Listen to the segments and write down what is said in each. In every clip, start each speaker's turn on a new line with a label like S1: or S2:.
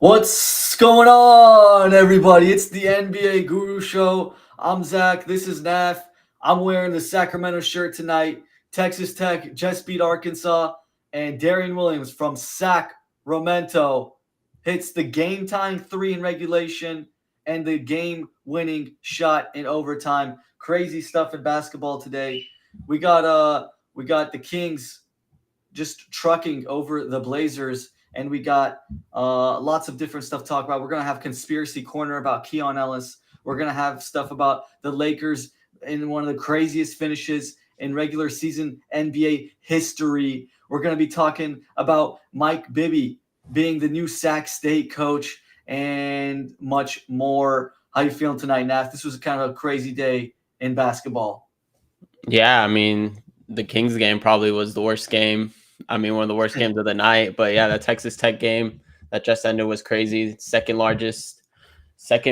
S1: What's going on, everybody? It's the NBA Guru Show. I'm Zach. This is Naf. I'm wearing the Sacramento shirt tonight. Texas Tech just beat Arkansas, and Darian Williams from Sacramento hits the game time three in regulation and the game winning shot in overtime. Crazy stuff in basketball today. We got the Kings just trucking over the Blazers, and we got lots of different stuff to talk about. We're gonna have conspiracy corner about Keon Ellis. We're gonna have stuff about the Lakers in one of the craziest finishes in regular season NBA history. We're gonna be talking about Mike Bibby being the new Sac State coach and much more. How you feeling tonight, Naf? This was kind of a crazy day in basketball.
S2: Yeah, the Kings game probably was the worst game. One of the worst games of the night. But yeah, the Texas Tech game that just ended was crazy. Second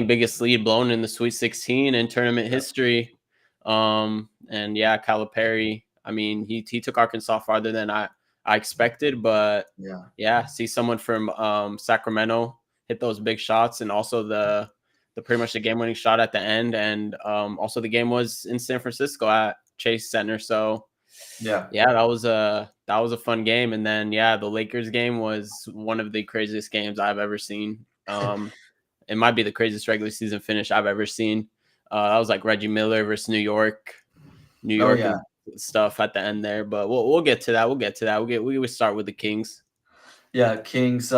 S2: biggest lead blown in the Sweet 16 in tournament history. And yeah, Calipari. He took Arkansas farther than I expected. But yeah, see someone from Sacramento hit those big shots, and also the pretty much the game winning shot at the end, and also the game was in San Francisco at Chase Center. So
S1: Yeah.
S2: that was a fun game. And then yeah, the Lakers game was one of the craziest games I've ever seen. It might be the craziest regular season finish I've ever seen. That was like Reggie Miller versus New
S1: Oh
S2: York
S1: yeah.
S2: and stuff at the end there. But we'll get to that. We would start with the Kings.
S1: Yeah, Kings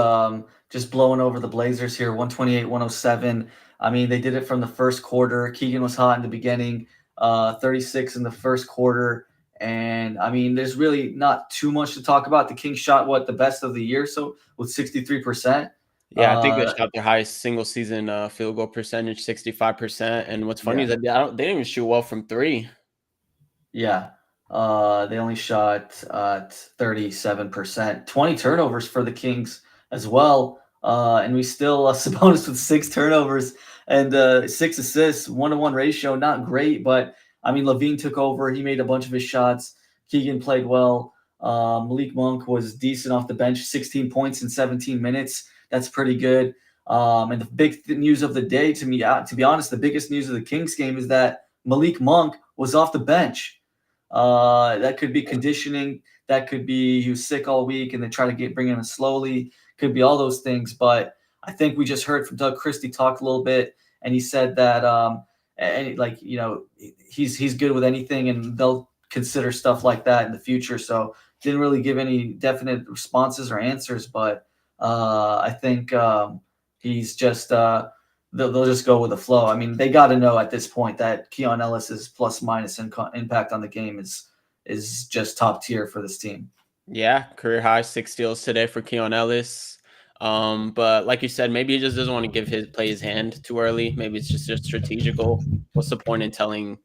S1: just blowing over the Blazers here, 128-107. I mean, they did it from the first quarter. Keegan was hot in the beginning, 36 in the first quarter. And I mean, there's really not too much to talk about. The Kings shot the best of the year, so with 63%.
S2: Yeah, I think they shot their highest single season field goal percentage, 65%. And what's funny
S1: Yeah,
S2: is that they didn't even shoot well from three.
S1: yeah. They only shot at 37%, 20 turnovers for the Kings as well. And we still Sabonis with 6 turnovers and 6 assists, 1-to-1 ratio. Not great, but I mean, Levine took over. He made a bunch of his shots. Keegan played well. Malik Monk was decent off the bench, 16 points in 17 minutes. That's pretty good. And the big news of the day to be honest, the biggest news of the Kings game is that Malik Monk was off the bench. That could be conditioning. That could be he was sick all week and they try to bring him in slowly. Could be all those things. But I think we just heard from Doug Christie talk a little bit, and he said that he's good with anything, and they'll consider stuff like that in the future. So didn't really give any definite responses or answers, but I think he's just they'll just go with the flow. I mean, they got to know at this point that Keon Ellis's plus minus impact on the game is just top tier for this team.
S2: Yeah, career high 6 steals today for Keon Ellis. But like you said, maybe he just doesn't want to play his hand too early. Maybe it's just strategical. What's the point in telling?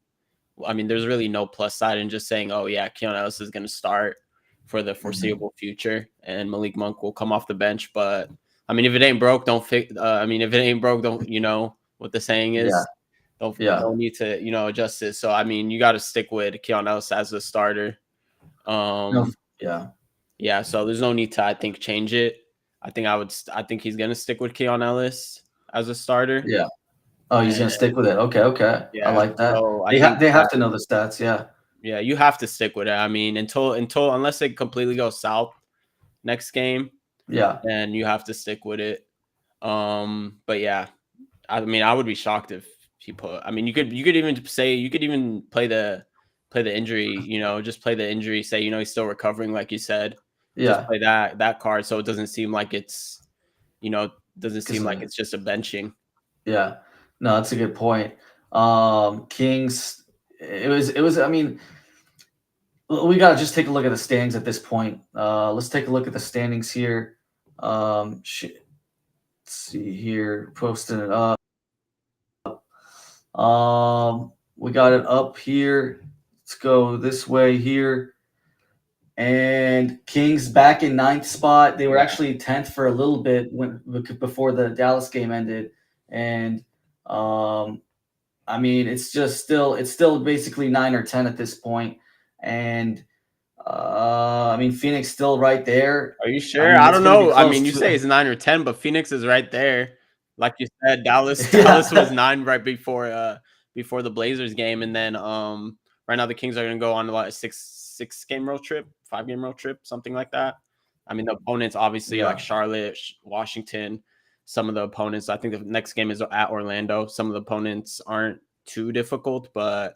S2: There's really no plus side in just saying, "Oh yeah, Keon Ellis is going to start for the foreseeable future, and Malik Monk will come off the bench." But if it ain't broke, don't fix. If it ain't broke, don't what the saying is.
S1: Yeah.
S2: Don't need to adjust it. So you got to stick with Keon Ellis as the starter.
S1: Yeah.
S2: Yeah, so there's no need to, I think, change it. I think he's gonna stick with Keon Ellis as a starter.
S1: Yeah. Oh, he's gonna stick with it. Okay. I
S2: Yeah,
S1: like that.
S2: so I
S1: They
S2: think
S1: have to know the stats. Yeah.
S2: yeah, you have to stick with it. Until unless it completely goes south next game,
S1: Yeah.
S2: then you have to stick with it. But yeah, I would be shocked if he put. You could even play the injury. Just play the injury. Say he's still recovering, like you said. Just
S1: Yeah.
S2: play that card, so it doesn't seem like it's
S1: Because
S2: just a benching.
S1: yeah. No, that's a good point. Kings. It was. I mean, we gotta just take a look at the standings at this point. Let's take a look at the standings here. Let's see here, posting it up. We got it up here. Let's go this way here. And Kings back in ninth spot. They were actually 10th for a little bit before the Dallas game ended. And it's still basically 9 or 10 at this point. And I mean, Phoenix still right there.
S2: Are you
S1: I
S2: sure?
S1: mean,
S2: I
S1: it's
S2: don't
S1: gonna be
S2: know. I
S1: close
S2: mean, you
S1: to.
S2: say it's 9 or 10, but Phoenix is right there. Like you said, Dallas was
S1: Yeah,
S2: 9 right before the Blazers game, and then right now the Kings are gonna go on a six game road trip, 5 game road trip, something like that. I mean, the opponents obviously like
S1: yeah,
S2: Charlotte, Washington. Some of the opponents, I think the next game is at Orlando. Some of the opponents aren't too difficult, but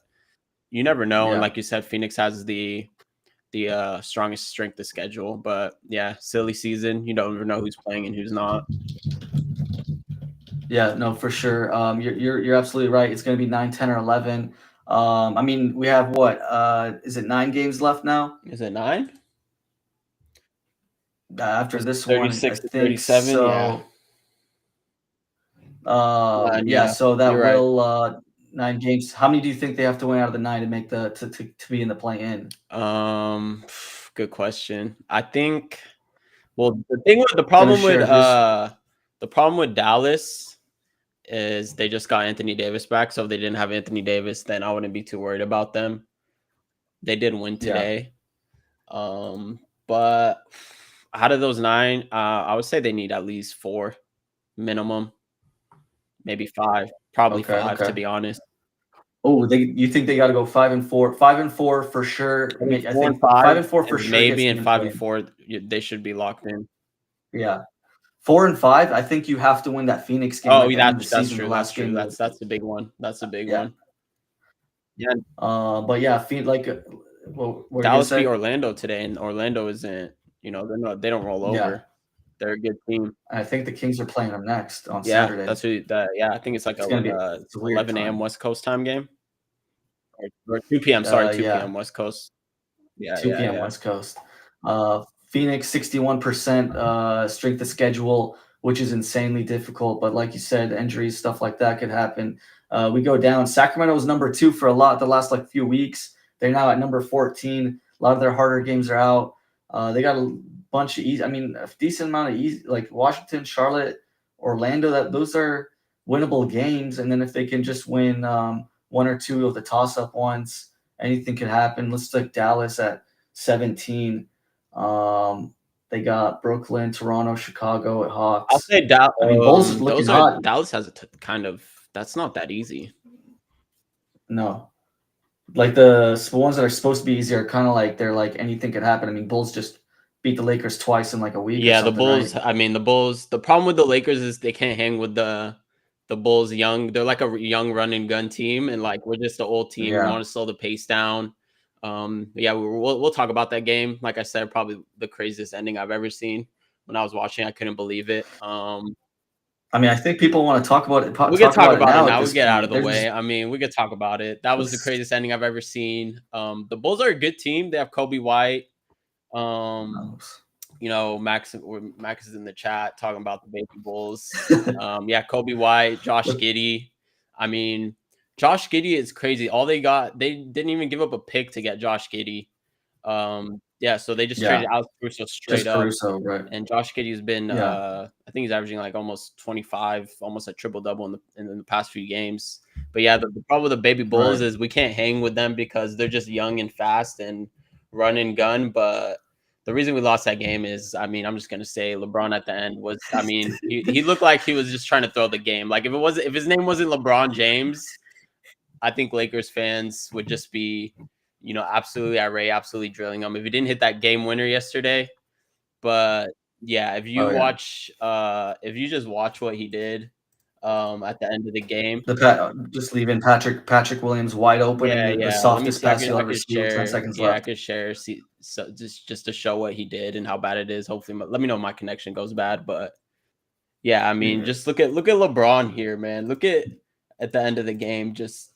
S2: you never know. And
S1: yeah,
S2: like you said, Phoenix has the strongest strength of schedule. But yeah, silly season. You don't even know who's playing and who's not.
S1: yeah. No, for sure. You're absolutely right. It's gonna be 9, 10, or 11. I mean, we have what? Is it 9 games left now?
S2: Is it 9?
S1: After
S2: It's
S1: this one, I
S2: 36 to
S1: think
S2: 37. Yeah.
S1: so.
S2: 9,
S1: Yeah,
S2: yeah.
S1: so that
S2: You're right.
S1: will 9 games. How many do you think they have to win out of the nine to make to be in the play in?
S2: Good question. I think well the thing with
S1: Gonna share who's
S2: the problem with Dallas is they just got Anthony Davis back. So if they didn't have Anthony Davis, then I wouldn't be too worried about them. They did win
S1: yeah.
S2: today. But out of those 9, I would say they need at least 4 minimum, maybe 5, probably
S1: Okay,
S2: 5 to
S1: okay.
S2: be honest.
S1: Oh, you think they got to go 5-4? 5-4 for sure.
S2: I think
S1: I
S2: 4 and
S1: think
S2: 5
S1: 5-4 for
S2: and
S1: sure gets
S2: maybe
S1: them
S2: and
S1: in
S2: 5
S1: play
S2: and
S1: in.
S2: 4 they should be locked in.
S1: Yeah, 4-5. I think you have to win that Phoenix game
S2: Oh,
S1: at the end of the
S2: that's
S1: season, the
S2: true. That's
S1: last
S2: true.
S1: game of
S2: That's the big one. That's the big
S1: yeah.
S2: one. Yeah,
S1: But yeah, like what were you gonna
S2: Dallas beat
S1: say?
S2: Orlando today, and Orlando isn't. They don't roll
S1: Yeah,
S2: over. They're a good team.
S1: I think the Kings are playing them next on
S2: Yeah,
S1: Saturday.
S2: that's who. Yeah, I think it's like
S1: It's gonna be
S2: a
S1: it's a weird
S2: 11 a.m.
S1: time.
S2: West Coast time game or 2 p.m. Sorry, 2 p.m.
S1: Yeah.
S2: West Coast. Yeah,
S1: 2
S2: yeah,
S1: p.m.
S2: yeah.
S1: West Coast. Phoenix 61% strength of schedule, which is insanely difficult. But like you said, injuries, stuff like that could happen. We go down. Sacramento was number 2 for a lot the last like few weeks. They're now at number 14. A lot of their harder games are out. They got a bunch of easy. I mean, a decent amount of easy, like Washington, Charlotte, Orlando. That those are winnable games. And then if they can just win one or two of the toss-up ones, anything could happen. Let's take Dallas at 17. They got Brooklyn, Toronto, Chicago at
S2: I'll
S1: Hawks.
S2: say
S1: I mean, Bulls is looking
S2: those are
S1: hot.
S2: Dallas has kind of that's not that easy.
S1: No, like the ones that are supposed to be easy are kind of like they're like anything could happen. I mean, Bulls just beat the Lakers twice in like a week or
S2: Yeah, the
S1: something,
S2: Bulls.
S1: right?
S2: I mean, the Bulls. The problem with the Lakers is they can't hang with the Bulls. Young, they're like a young run and gun team, and like we're just the old team. We
S1: Yeah.
S2: want to slow the pace down. Yeah, we'll talk about that game. Like I said, probably the craziest ending I've ever seen. When I was watching, I couldn't believe it.
S1: I mean, I think people want to talk about it.
S2: We could
S1: Talk
S2: talk
S1: about it
S2: about it
S1: now at
S2: now. We
S1: this
S2: get out of
S1: point.
S2: the
S1: They're
S2: way.
S1: just
S2: I mean, we could talk about it. That was the
S1: it's,
S2: craziest ending I've ever seen. The Bulls are a good team. They have Kobe White. Um, Max is in the chat talking about the baby Bulls. Yeah, Kobe White, Josh
S1: look,
S2: Giddey. I mean, Josh Giddey is crazy. All they didn't even give up a pick to get Josh Giddey. Yeah, so they just
S1: yeah,
S2: traded Alex Caruso straight
S1: just
S2: up.
S1: Caruso, right?
S2: And Josh Giddey's been,
S1: Yeah,
S2: I think he's averaging like almost 25, almost a triple double in the past few games. But yeah, the problem with the baby Bulls
S1: right.
S2: is we can't hang with them because they're just young and fast and run and gun. But the reason we lost that game is, I mean, I'm just gonna say LeBron at the end was, I mean, he looked like he was just trying to throw the game. Like if his name wasn't LeBron James, I think Lakers fans would just be, absolutely irate, absolutely drilling him if he didn't hit that game winner yesterday. But yeah,
S1: Oh yeah.
S2: if you just watch what he did at the end of the game.
S1: Just leaving Patrick Williams wide open
S2: Yeah,
S1: and the
S2: yeah. Let me
S1: softest
S2: see. I
S1: pass
S2: could
S1: you'll
S2: I
S1: ever
S2: could
S1: see with 10
S2: share.
S1: seconds
S2: Yeah, I
S1: left.
S2: could share. See, so just to show what he did and how bad it is. Hopefully, let me know if my connection goes bad. But yeah, I mean,
S1: Yeah.
S2: just look at LeBron here, man. Look at the end of the game. Just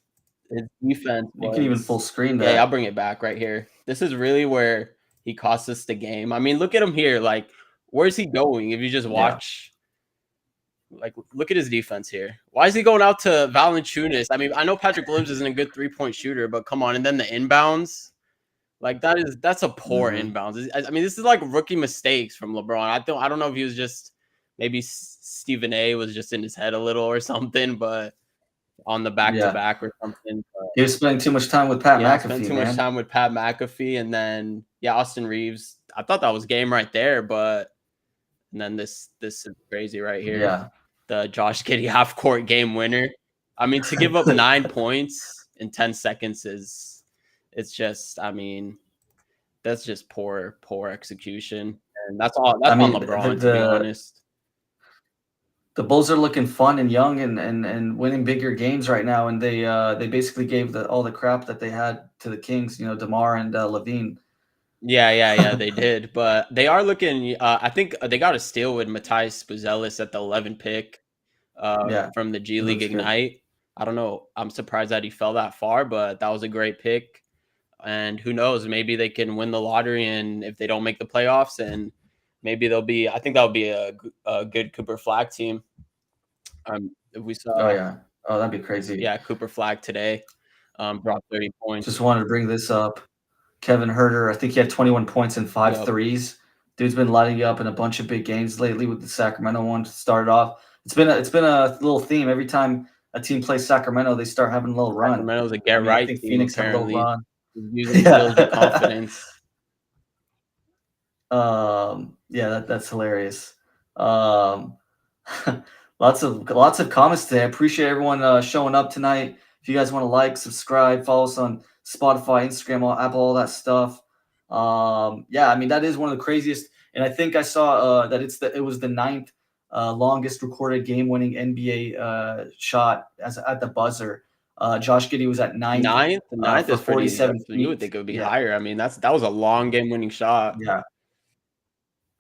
S2: his defense
S1: You can even full
S2: was.
S1: screen
S2: Yeah, I'll
S1: that.
S2: bring it back right here. This is really where he cost us the game. I mean, look at him here. Like, where's he going? If you just
S1: Yeah.
S2: watch. Like, look at his defense here. Why is he going out to Valanciunas? I mean, I know Patrick Williams isn't a good 3-point shooter, but come on. And then the inbounds, like that's a poor
S1: Mhm.
S2: inbounds. I mean, this is like rookie mistakes from LeBron. I don't know if he was just maybe Stephen A was just in his head a little or something, but on the
S1: Yeah.
S2: back-to-back or something. But
S1: He was spending too much time with Pat
S2: yeah, spent
S1: McAfee,
S2: too much
S1: man.
S2: time with Pat McAfee, and then yeah, Austin Reeves. I thought that was game right there, but and then this is crazy right here.
S1: Yeah.
S2: The Josh Giddey half-court game winner. I mean, to give up 9 points in 10 seconds is it's just, I mean, that's just poor execution. And that's
S1: I
S2: on
S1: mean,
S2: LeBron, to be honest.
S1: the Bulls are looking fun and young and winning bigger games right now, and they basically gave all the crap that they had to the Kings, DeMar and Levine.
S2: Yeah, they did. But they are looking I think they got a steal with Matthias Buzelis at the 11 pick
S1: Yeah,
S2: from the G
S1: it
S2: League
S1: looks good.
S2: Ignite. I don't know. I'm surprised that he fell that far, but that was a great pick. And who knows? Maybe they can win the lottery, and if they don't make the playoffs, and maybe they'll be. I think that would be a good Cooper Flag team. If we
S1: Oh
S2: saw,
S1: yeah. Oh, that'd be crazy.
S2: yeah, Cooper Flag today, dropped 30 points.
S1: Just wanted to bring this up. Kevin Herter, I think he had 21 points and five
S2: Yep.
S1: threes. Dude's been lighting you up in a bunch of big games lately with the Sacramento one to start off. It's been a little theme. Every time a team plays Sacramento, they start having a little run.
S2: Sacramento's a
S1: I
S2: get
S1: mean, I
S2: right
S1: think
S2: team.
S1: Phoenix had a little
S2: Apparently,
S1: run.
S2: he's using skills with confidence.
S1: Yeah, that's hilarious. Um, lots of comments today. I appreciate everyone showing up tonight. If you guys want to like, subscribe, follow us on Spotify, Instagram, Apple, all that stuff. Yeah, I mean that is one of the craziest. And I think I saw that it was the ninth longest recorded game-winning NBA shot at the buzzer. Josh Giddey was at
S2: Ninth
S1: for
S2: is pretty.
S1: 47
S2: You would
S1: feet.
S2: think it would be
S1: Yeah,
S2: higher. I mean, that was a long game-winning shot.
S1: yeah.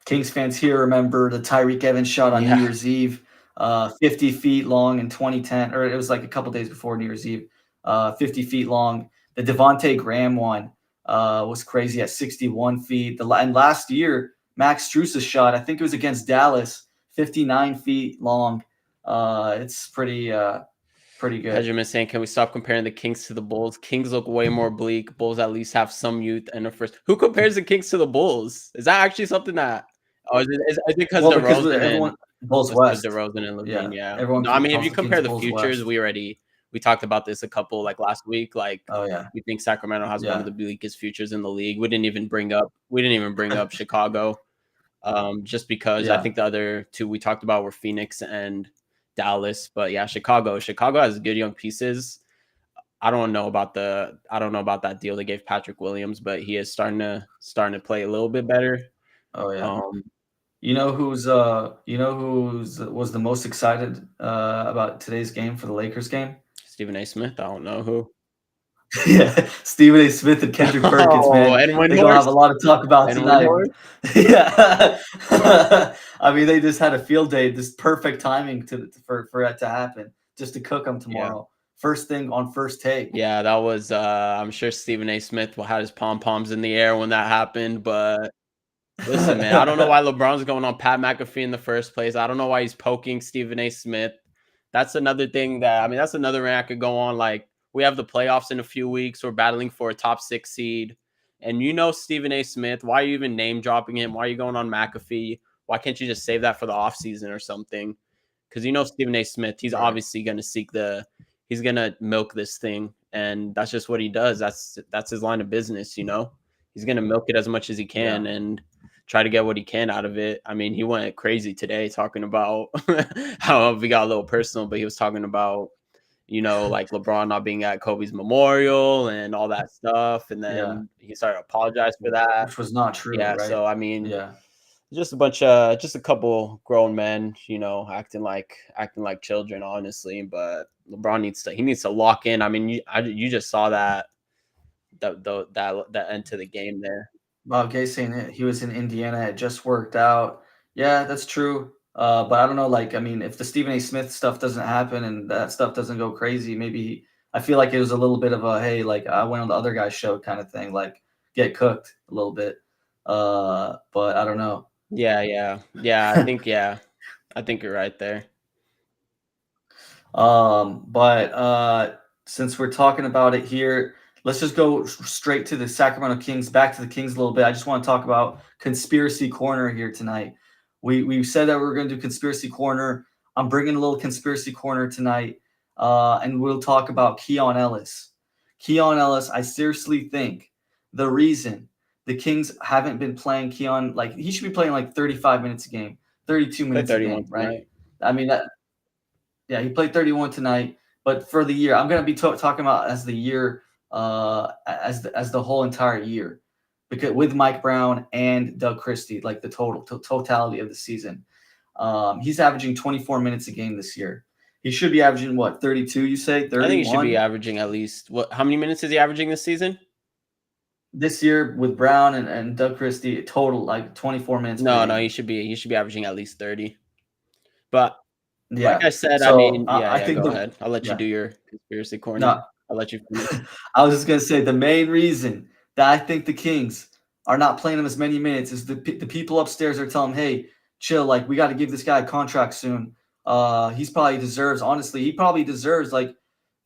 S1: Kings fans here remember the Tyreek Evans shot on New
S2: Yeah,
S1: Year's Eve, 50 feet long in 2010, or it was like a couple days before New Year's Eve, 50 feet long. The Devontae Graham one was crazy at 61 feet. And last year, Max Strus's shot, I think it was against Dallas, 59 feet long. It's pretty good.
S2: Benjamin saying, "Can we stop comparing the Kings to the Bulls? Kings look way more bleak. Bulls at least have some youth and a first. Who compares the Kings to the Bulls? Is that actually something that? Oh, is it because
S1: Well, because
S2: DeRozan and
S1: everyone Bulls
S2: was with
S1: West.
S2: DeRozan and Levine?
S1: Yeah,
S2: Yeah.
S1: everyone
S2: No, I mean if
S1: calls
S2: you
S1: the Kings
S2: compare the
S1: Bulls
S2: futures,
S1: West.
S2: we talked about this a couple like last week. Like
S1: Oh yeah,
S2: we think Sacramento has one of
S1: yeah,
S2: the bleakest futures in the league. We didn't even bring up Chicago. Just because I
S1: yeah.
S2: think the other two we talked about were Phoenix and Dallas. But yeah, Chicago has good young pieces. I don't know about that deal they gave Patrick Williams, but he is starting to play a little bit better.
S1: Oh yeah.
S2: Um,
S1: You know who's was the most excited about today's game for the Lakers game?
S2: Stephen A. Smith, I don't know who.
S1: Yeah, Stephen A. Smith and Kendrick Perkins,
S2: Oh,
S1: man.
S2: and
S1: They're gonna have a
S2: Windhorse,
S1: lot to talk about
S2: and
S1: tonight.
S2: Windhorse.
S1: Yeah. I mean, they just had a field day, this perfect timing for it to happen, just to cook them tomorrow. First thing on First Take.
S2: Yeah, that was. I'm sure Stephen A. Smith will have his pom poms in the air when that happened, but. Listen, man, I don't know why LeBron's going on Pat McAfee in the first place. I don't know why he's poking Stephen A. Smith. That's another thing that's another rant I could go on. Like, we have the playoffs in a few weeks. We're battling for a top 6 seed. And Stephen A. Smith, why are you even name dropping him? Why are you going on McAfee? Why can't you just save that for the offseason or something? Because Stephen A. Smith, he's
S1: Right.
S2: obviously going to he's going to milk this thing. And that's just what he does. That's his line of business, He's going to milk it as much as he can.
S1: Yeah.
S2: And try to get what he can out of it. I mean, he went crazy today talking about how we got a little personal, but he was talking about, like LeBron not being at Kobe's memorial and all that stuff. And then he started to apologize for that.
S1: Which was not true,
S2: Yeah.
S1: right?
S2: So, I mean,
S1: Yeah.
S2: just a couple grown men, acting like children, honestly. But LeBron needs to lock in. I mean, you just saw that end to the game there.
S1: Bob Gay saying that he was in Indiana, it just worked out. Yeah, that's true. But I don't know, like, I mean, if the Stephen A. Smith stuff doesn't happen and that stuff doesn't go crazy, maybe I feel like it was a little bit of a, hey, like I went on the other guy's show kind of thing, like get cooked a little bit. But I don't know.
S2: Yeah. I think you're right there.
S1: But since we're talking about it here, let's just go straight to the Sacramento Kings, back to the Kings a little bit. I just want to talk about Conspiracy Corner here tonight. We said that we were going to do Conspiracy Corner. I'm bringing a little Conspiracy Corner tonight. and we'll talk about Keon Ellis. Keon Ellis, I seriously think the reason the Kings haven't been playing Keon, like he should be playing like 35 minutes a game, 32
S2: Played
S1: minutes a
S2: 31
S1: game, right?
S2: tonight.
S1: I mean, yeah, he played 31 tonight, but for the year, I'm gonna be talking about as the year, as the whole entire year, because with Mike Brown and Doug Christie, like the totality of the season, he's averaging 24 minutes a game this year. He should be averaging what, 32? You say
S2: I think he should be
S1: 31
S2: averaging at least what? How many minutes is he averaging this season?
S1: this year with Brown and Doug Christie, total like 24 minutes per
S2: No,
S1: game.
S2: he should be averaging at least 30. But like
S1: Yeah.
S2: I said, I
S1: So
S2: mean, yeah,
S1: I
S2: yeah.
S1: think
S2: Go ahead. I'll let you
S1: yeah,
S2: do your conspiracy corner.
S1: no,
S2: I'll let you finish.
S1: I was just gonna say the main reason that I think the Kings are not playing him as many minutes is the people upstairs are telling him, "Hey, chill. Like we got to give this guy a contract soon. He's probably deserves. Honestly, he probably deserves like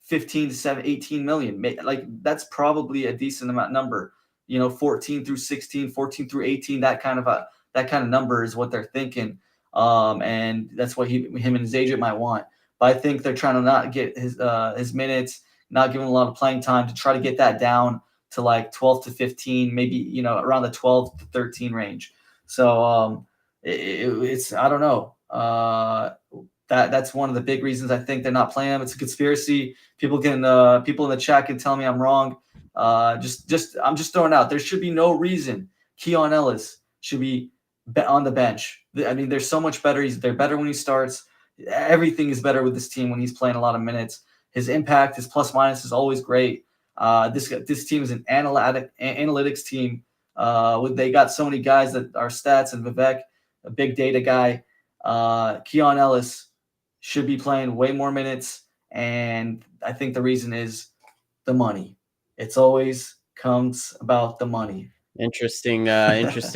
S1: 15 to 18 million. Like that's probably a decent amount number. 14 through 16, 14 through 18. That kind of number is what they're thinking. And that's what him and his agent might want. But I think they're trying to not get his minutes, not giving a lot of playing time to try to get that down to like 12 to 15, maybe, around the 12 to 13 range. So it's, I don't know. That's one of the big reasons I think they're not playing him. It's a conspiracy. People in the chat can tell me I'm wrong. I'm just throwing out. There should be no reason Keon Ellis should be on the bench. I mean, they're so much better. They're better when he starts. Everything is better with this team when he's playing a lot of minutes. His impact, his plus minus is always great. This team is an analytics team. They got so many guys that are stats, and Vivek, a big data guy. Keon Ellis should be playing way more minutes, and I think the reason is the money. It's always comes about the money.
S2: Interesting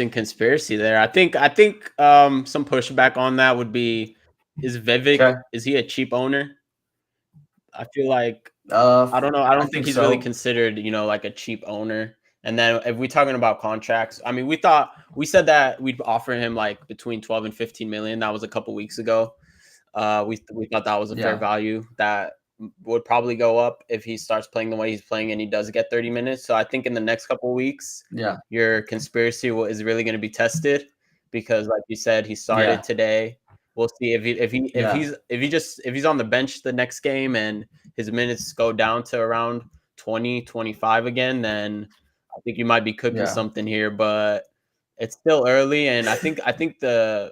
S2: conspiracy there. I think some pushback on that would be, is Vivek,
S1: Okay.
S2: is he a cheap owner? I feel like I don't know. I
S1: I
S2: don't think
S1: think
S2: he's really
S1: so.
S2: considered, like a cheap owner. And then if we're talking about contracts, I mean, we said that we'd offer him like between 12 and 15 million. That was a couple weeks ago. We thought that was a fair
S1: Yeah.
S2: value that would probably go up if he starts playing the way he's playing and he does get 30 minutes. So I think in the next couple weeks,
S1: Yeah.
S2: your conspiracy is really going to be tested, because like you said, he started
S1: Yeah.
S2: today. We'll see
S1: Yeah.
S2: if he's on the bench the next game and his minutes go down to around 20, 25 again, then I think you might be cooking
S1: Yeah.
S2: something here. But it's still early, and I think the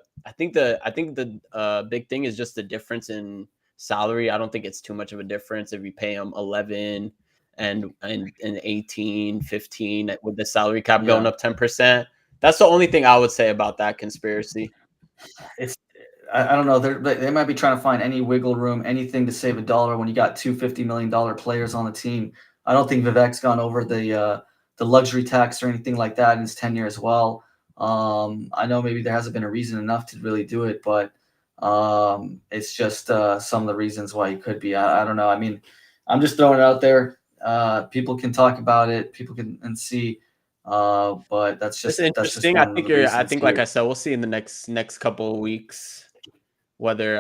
S2: big thing is just the difference in salary. I don't think it's too much of a difference if you pay him 11 and 18, 15 with the salary cap going
S1: Yeah.
S2: up 10%. That's the only thing I would say about that conspiracy.
S1: It's I don't know. They might be trying to find any wiggle room, anything to save a dollar when you got two $50 million players on the team. I don't think Vivek's gone over the luxury tax or anything like that in his tenure as well. I know maybe there hasn't been a reason enough to really do it, but it's just some of the reasons why he could be. I don't know. I mean, I'm just throwing it out there. People can talk about it. People can and see. But that's
S2: It's
S1: just
S2: interesting.
S1: one of the
S2: I
S1: reasons
S2: think like I
S1: here.
S2: said, we'll see in the next couple of weeks whether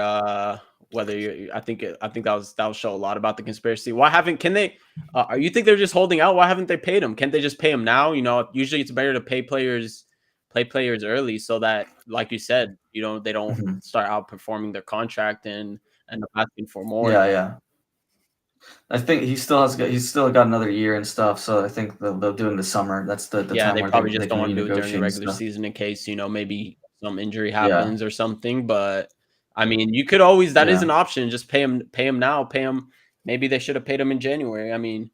S2: you I think that'll show a lot about the conspiracy. Why haven't can they you think they're just holding out? Why haven't they paid him? Can't they just pay him now? Usually it's better to play players early, so that, like you said, they don't
S1: Mhm.
S2: start outperforming their contract and end up asking for more.
S1: Yeah, yeah. I think he's still got another year and stuff. So I think they'll do it in the summer. That's the
S2: Yeah,
S1: time
S2: they
S1: where
S2: probably
S1: they
S2: just
S1: can
S2: don't want to do it during the
S1: renegotiate and
S2: regular
S1: stuff.
S2: season in case, maybe some injury
S1: Yeah,
S2: happens or something. But I mean, you could always, that is
S1: yeah.
S2: an option. Just pay him now, pay him. Maybe they should have paid him in January. I mean,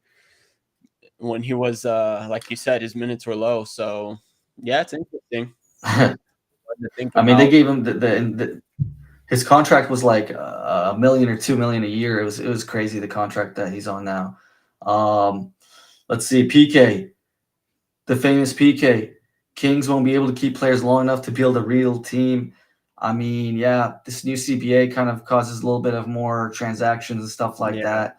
S2: when he was like you said, his minutes were low. So yeah, it's interesting
S1: I
S2: to think
S1: mean, they
S2: about.
S1: gave him his contract was like a million or 2 million a year. It was crazy the contract that he's on now. Um, let's see, PK, the famous PK. Kings won't be able to keep players long enough to build a real team. I mean, yeah, this new CBA kind of causes a little bit of more transactions and stuff like
S2: Yeah.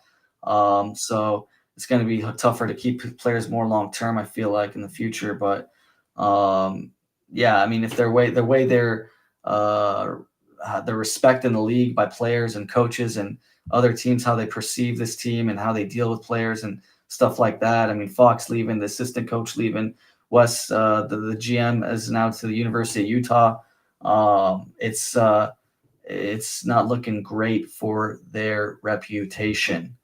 S1: that. So it's going to be tougher to keep players more long term. I feel like in the future, but yeah, I mean, if the way they're the respect in the league by players and coaches and other teams, how they perceive this team and how they deal with players and stuff like that. I mean, Fox leaving, the assistant coach leaving, Wes, the GM is now to the University of Utah. It's not looking great for their reputation.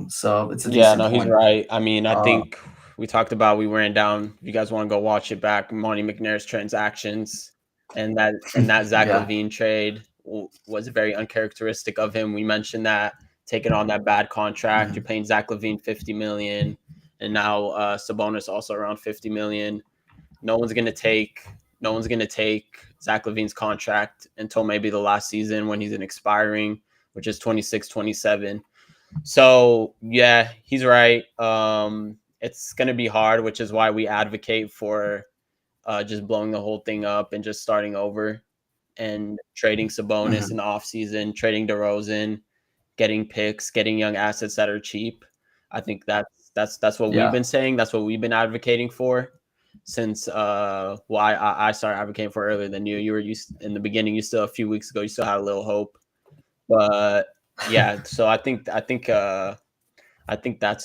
S1: So it's a
S2: Yeah,
S1: decent
S2: no, he's
S1: point.
S2: right. I mean, I
S1: Uh,
S2: think we talked about we ran down. If you guys want to go watch it back, Monty McNair's transactions and that Zach
S1: yeah.
S2: LaVine trade was very uncharacteristic of him. We mentioned that taking on that bad contract. You're
S1: Mhm.
S2: paying Zach LaVine $50 million, and now Sabonis also around $50 million. No one's gonna take Zach LaVine's contract until maybe the last season when he's expiring, which is 26, 27. So yeah, he's right. It's gonna be hard, which is why we advocate for just blowing the whole thing up and just starting over and trading Sabonis in
S1: Mhm.
S2: the offseason, trading DeRozan, getting picks, getting young assets that are cheap. I think that's what we've
S1: Yeah.
S2: been saying. That's what we've been advocating for since I started advocating for earlier than you. You were used in the beginning. You still a few weeks ago. You still had a little hope, but yeah. So I think that's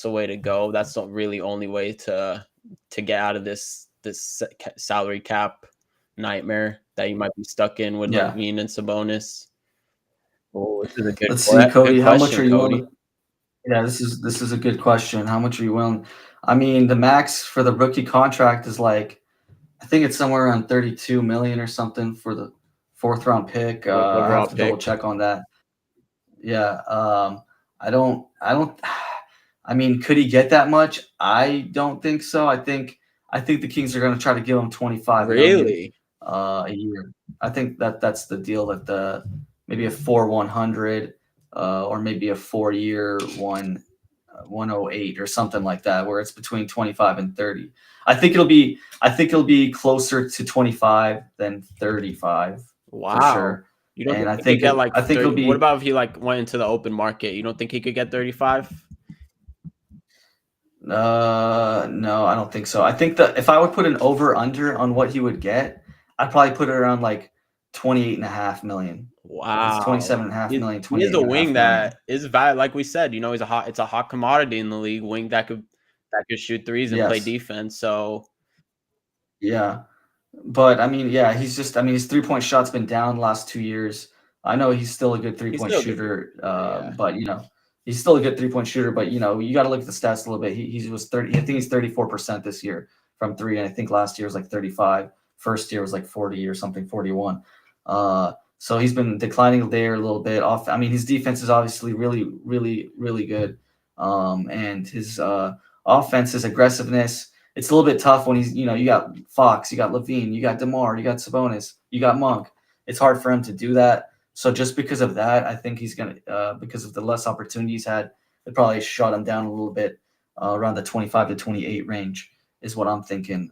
S2: the way to go. That's the really only way to get out of this salary cap nightmare that you might be stuck in with
S1: Yeah.
S2: Levine and Sabonis. Oh, this is a
S1: Let's see,
S2: good
S1: Cody. How much
S2: question,
S1: are you willing
S2: Cody.
S1: to? Yeah, this is a good question. How much are you willing? I mean, the max for the rookie contract is like, I think it's somewhere around 32 million or something for the fourth round pick.
S2: Fourth
S1: I have
S2: overall
S1: to double
S2: pick.
S1: check on that. Yeah. I don't. I mean, could he get that much? I don't think so. I think the Kings are going to try to give him 25 million
S2: Really?
S1: a year. I think that's the deal, that the maybe a 4-100 or maybe a 4-year 108 or something like that, where it's between 25 and 30. I think it'll be closer to 25 than 35 for
S2: Wow.
S1: sure.
S2: You don't
S1: And
S2: think
S1: I
S2: he could
S1: think
S2: get
S1: it
S2: like
S1: I think it'll
S2: 30? What
S1: be
S2: about if he like went into the open market? You don't think he could get 35?
S1: no, I don't think so. I think that if I would put an over under on what he would get, I'd probably put it around like 28.5 million. It's
S2: Wow.
S1: 27.5 million,
S2: He is
S1: twenty-eight
S2: a
S1: and a
S2: wing
S1: half million.
S2: that is valid. Like we said, it's a hot commodity in the league. Wing that could shoot threes and play
S1: Yes.
S2: defense. So
S1: Yeah. But I mean, yeah, his 3-point shot's been down the last 2 years. I know he's still a good three
S2: he's
S1: point
S2: still a good three.
S1: shooter,
S2: Yeah.
S1: but he's still a good 3-point shooter. But you got to look at the stats a little bit. He was 30. I think he's 34% this year from three, and I think last year was like 35. First year was like 40 or something, 41. So he's been declining there a little bit. Off. I mean, his defense is obviously really, really, really good, and his offense, his aggressiveness. It's a little bit tough when you got Fox, you got Levine, you got DeMar, you got Sabonis, you got Monk. It's hard for him to do that. So just because of that, I think he's gonna because of the less opportunities had, it probably shot him down a little bit around the 25 to 28 range is what I'm thinking.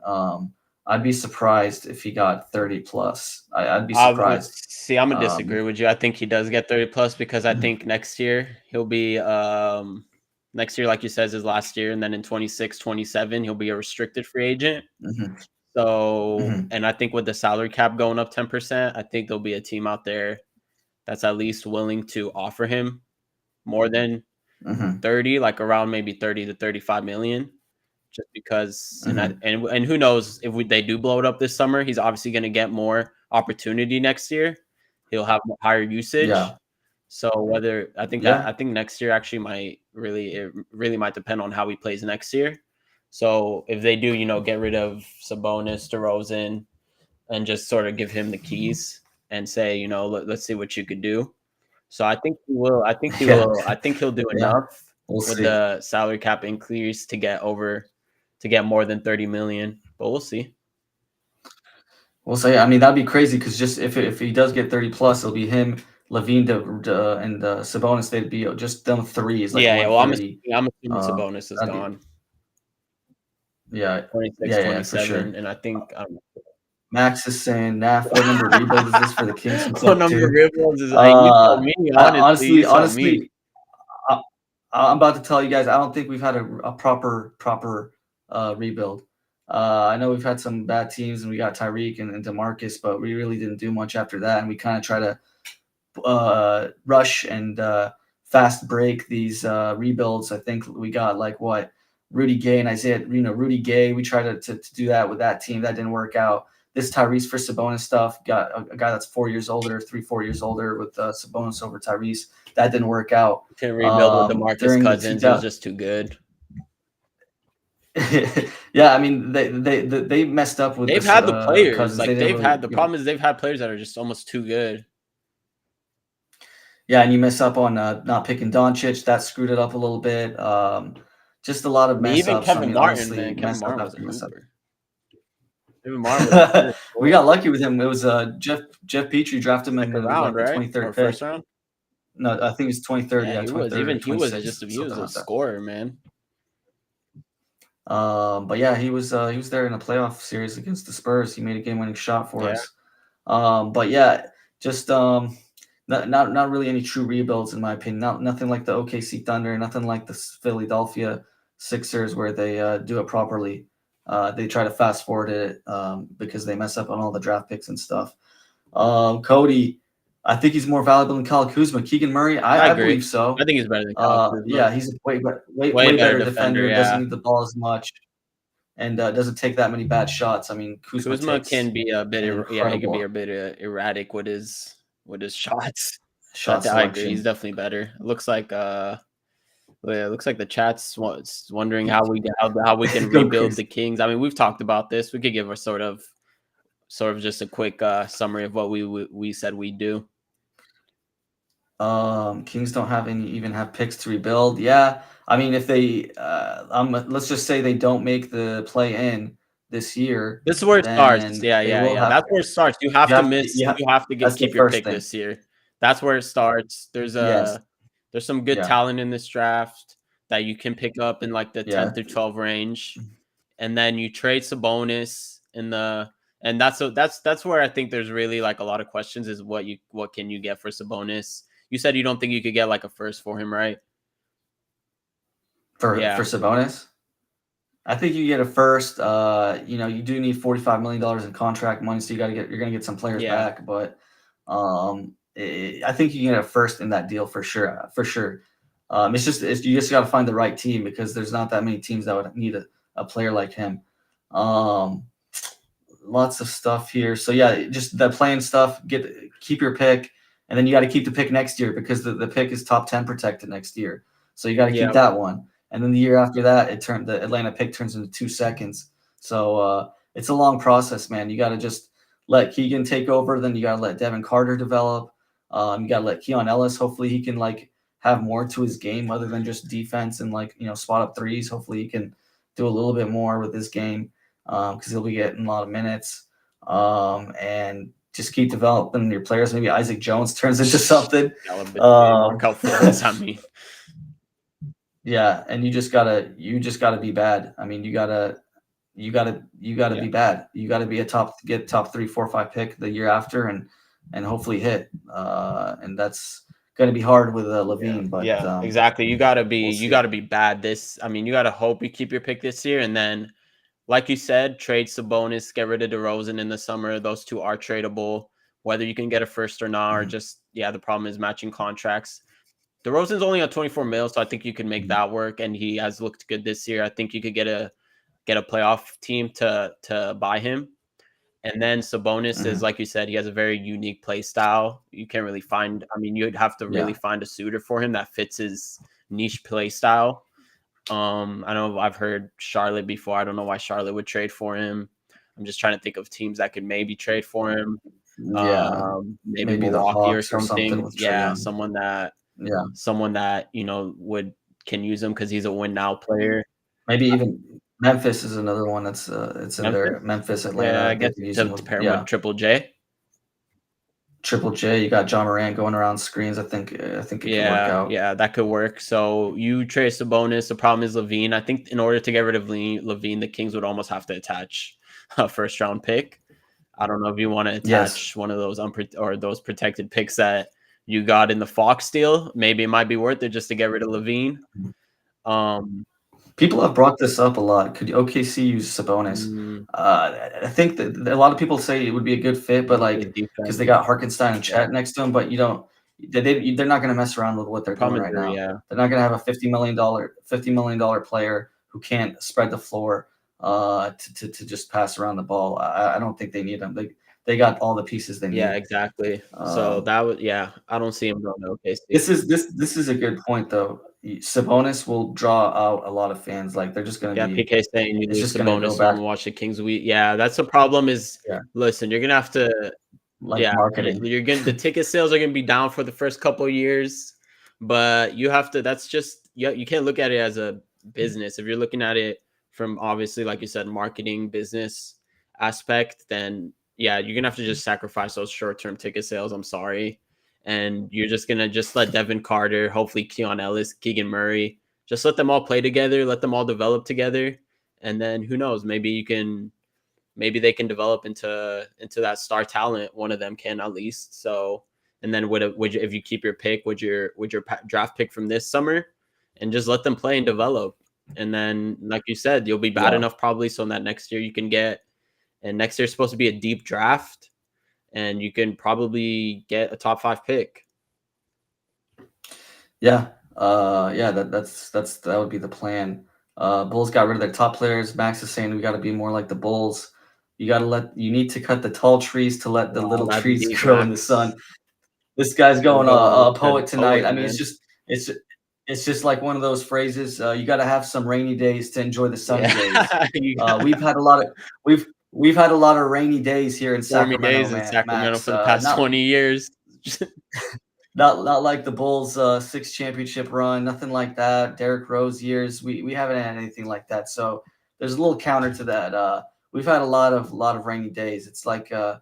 S1: I'd be surprised if he got 30 plus. I'd be
S2: I would
S1: surprised.
S2: see. I'm gonna
S1: Um,
S2: disagree with you. I think he does get 30 plus because I
S1: mhm,
S2: think next year he'll be next year, like you said, is his last year, and then in 26, 27, he'll be a restricted free agent.
S1: mhm,
S2: So,
S1: mhm,
S2: and I think with the salary cap going up 10%, I think there'll be a team out there that's at least willing to offer him more than
S1: mhm,
S2: 30, like around maybe 30 to 35 million. Just because,
S1: mhm.
S2: and who knows if they do blow it up this summer, he's obviously going to get more opportunity next year. He'll have higher usage.
S1: Yeah,
S2: So whether
S1: yeah,
S2: I think next year actually might really it really might depend on how he plays next year. So if they do, get rid of Sabonis, DeRozan, and just sort of give him the keys and say, let's see what you could do. So I think he will. I think he
S1: yeah,
S2: will. I think he'll do
S1: yeah.
S2: enough
S1: We'll
S2: with
S1: see.
S2: the salary cap increase to get more than 30 million. But we'll see.
S1: We'll say, I mean, that'd be crazy because just if he does get 30 plus, it'll be him, Levine, and Sabonis. They'd be just them three is like
S2: Yeah, yeah. Well,
S1: 130.
S2: I'm assuming
S1: Uh,
S2: Sabonis is
S1: that'd be
S2: gone
S1: yeah,
S2: 26,
S1: yeah, yeah, for
S2: 27,
S1: sure.
S2: and I think I don't
S1: Max is saying, Naf, what number rebuild is this for the Kings from
S2: what number
S1: 22?
S2: rebounds is you tell me, honestly, you tell me.
S1: Honestly, I'm about to tell you guys, I don't think we've had a proper rebuild. I know we've had some bad teams, and we got Tyreek and DeMarcus, but we really didn't do much after that. And we kind of try to rush and fast break these rebuilds. I think we got like what Rudy Gay and Isaiah, Rudy Gay. We tried to do that with that team. That didn't work out. This Tyrese for Sabonis stuff got a guy that's 4 years older, 4 years older with Sabonis over Tyrese. That didn't work out.
S2: Can rebuild with DeMarcus
S1: During the
S2: Cousins. He was just too good.
S1: Yeah, I mean they messed up with
S2: they've had the players.
S1: Cousins.
S2: Like they've had the problem is they've had players that are just almost too good.
S1: Yeah, and you mess up on not picking Doncic. That screwed it up a little bit. Just a lot of mess
S2: even
S1: ups.
S2: Kevin Martin,
S1: honestly,
S2: man. Kevin Martin was a hooper. Kevin
S1: Martin was we got lucky with him. It was Jeff Petrie drafted him in
S2: round,
S1: like the
S2: right?
S1: 23rd pick.
S2: First round.
S1: No, I think it was 23rd. Yeah,
S2: he
S1: 23rd.
S2: He was a scorer, man.
S1: But yeah, he was there in a playoff series against the Spurs. He made a game-winning shot for us. But yeah, just not really any true rebuilds in my opinion. Nothing like the OKC Thunder, nothing like the Philadelphia Sixers where they do it properly. They try to fast forward it because they mess up on all the draft picks and stuff. Cody, I think he's more valuable than Kyle Kuzma. Keegan Murray, I believe so.
S2: I think he's better than Kyle Kuzma.
S1: Yeah, he's a way better defender. Doesn't need the ball as much, and doesn't take that many bad shots. I mean,
S2: Kuzma can be a bit, he can be a bit erratic with his shots. I agree. He's definitely better. It looks like it looks like the chat's wondering how we can rebuild the Kings. I mean, we've talked about this. We could give a sort of just a quick summary of what we said we'd do.
S1: Kings don't even have picks to rebuild. Yeah, I mean, if they let's just say they don't make the play in this year.
S2: This is where it starts. Yeah. That's where it starts. You have to keep your pick this year. That's where it starts. There's some good talent in this draft that you can pick up in like the 10 through 12 range, and then you trade Sabonis and that's where I think there's really like a lot of questions is what can you get for Sabonis? You said you don't think you could get like a first for him, right?
S1: For Sabonis? I think you get a first. You do need $45 million in contract money, so you're gonna get some players back. But I think you can get a first in that deal for sure. You just got to find the right team because there's not that many teams that would need a player like him. Lots of stuff here. So yeah, just the playing stuff. Keep your pick, and then you got to keep the pick next year because the pick is top 10 protected next year. So you got to keep that one. And then the year after that, the Atlanta pick turns into 2 seconds. So it's a long process, man. You got to just let Keegan take over. Then you got to let Devin Carter develop. You got to let Keon Ellis. Hopefully he can like have more to his game other than just defense and like, spot up threes. Hopefully he can do a little bit more with his game because he'll be getting a lot of minutes. And just keep developing your players. Maybe Isaac Jones turns into something. Yeah, and you just gotta be bad. I mean, you gotta be bad. You gotta be get top 3, 4, 5 pick the year after, and hopefully hit. And that's gonna be hard with Levine. But
S2: exactly. You gotta be bad. You gotta hope you keep your pick this year, and then, like you said, trade Sabonis, get rid of DeRozan in the summer. Those two are tradable, whether you can get a first or not, or just the problem is matching contracts. DeRozan's only on 24 mil, so I think you can make that work, and he has looked good this year. I think you could get a playoff team to buy him. And then Sabonis is, like you said, he has a very unique play style. You can't really find, you'd have to really find a suitor for him that fits his niche play style. I know I've heard Charlotte before. I don't know why Charlotte would trade for him. I'm just trying to think of teams that could maybe trade for him. Maybe Milwaukee or something. Someone that can use him because he's a win now player.
S1: Maybe even Memphis is another one that's it's in there. Memphis, Atlanta.
S2: I guess to pair with Triple J.
S1: Triple J, you got John Morant going around screens. I think it could work out.
S2: Yeah, that could work. So you trade Sabonis. The problem is Levine. I think in order to get rid of Levine, the Kings would almost have to attach a first round pick. I don't know if you want to attach one of those those protected picks that you got in the Fox deal. Maybe it might be worth it just to get rid of Levine.
S1: People have brought this up a lot. Could OKC use Sabonis?
S2: Mm,
S1: I think that a lot of people say it would be a good fit, but
S2: his
S1: like because
S2: defense.
S1: they got Harkenstein and
S2: Yeah.
S1: Chet next to him, but you don't. They're not going to mess around with what they're doing
S2: Problem is,
S1: right now.
S2: yeah.
S1: They're not going to have a $50 million player who can't spread the floor to just pass around the ball. I don't think they need him. They got all the pieces they
S2: Yeah,
S1: need.
S2: exactly. So that would, yeah, I don't see him going to OKC.
S1: This is a good point though. Sabonis will draw out a lot of fans. Like they're just going to
S2: Yeah,
S1: be.
S2: PK saying you
S1: It's
S2: lose
S1: just
S2: the
S1: going to go
S2: bonus, so I'm
S1: back.
S2: gonna watch the Kings. Yeah, that's the problem. Is
S1: Yeah,
S2: listen, you're gonna have to.
S1: like
S2: Yeah,
S1: marketing.
S2: you're gonna the ticket sales are gonna be down for the first couple of years, but you have to. That's just you can't look at it as a business. If you're looking at it from obviously, like you said, marketing business aspect, then yeah, you're gonna have to just sacrifice those short term ticket sales. I'm sorry, and you're just gonna just let Devin Carter, hopefully Keon Ellis, Keegan Murray, just let them all play together, let them all develop together, and then who knows, maybe they can develop into that star talent. One of them can at least. So, and then would you, if you keep your pick, would your draft pick from this summer, and just let them play and develop. And then, like you said, you'll be bad
S1: Yeah.
S2: enough probably so that next year you can get. And next year's supposed to be a deep draft, and you can probably get a top 5 pick.
S1: Yeah. Yeah, that would be the plan. Bulls got rid of their top players. Max is saying we got to be more like the Bulls. You need to cut the tall trees to let the
S2: Wow,
S1: little
S2: that's
S1: trees
S2: deep,
S1: grow in the sun.
S2: Max.
S1: This guy's
S2: You're
S1: going
S2: going with
S1: poet
S2: the
S1: tonight.
S2: poet,
S1: I mean,
S2: man.
S1: it's just like one of those phrases. You got to have some rainy days to enjoy the sunny
S2: Yeah,
S1: days.
S2: you got
S1: We've had a lot of we've had a lot of rainy days here in
S2: stormy
S1: Sacramento,
S2: days in
S1: man,
S2: Sacramento
S1: Max.
S2: for the past 20 years.
S1: Not like the Bulls' 6 championship run, nothing like that. Derrick Rose years, we haven't had anything like that. So there's a little counter to that. We've had a lot of rainy days. It's like a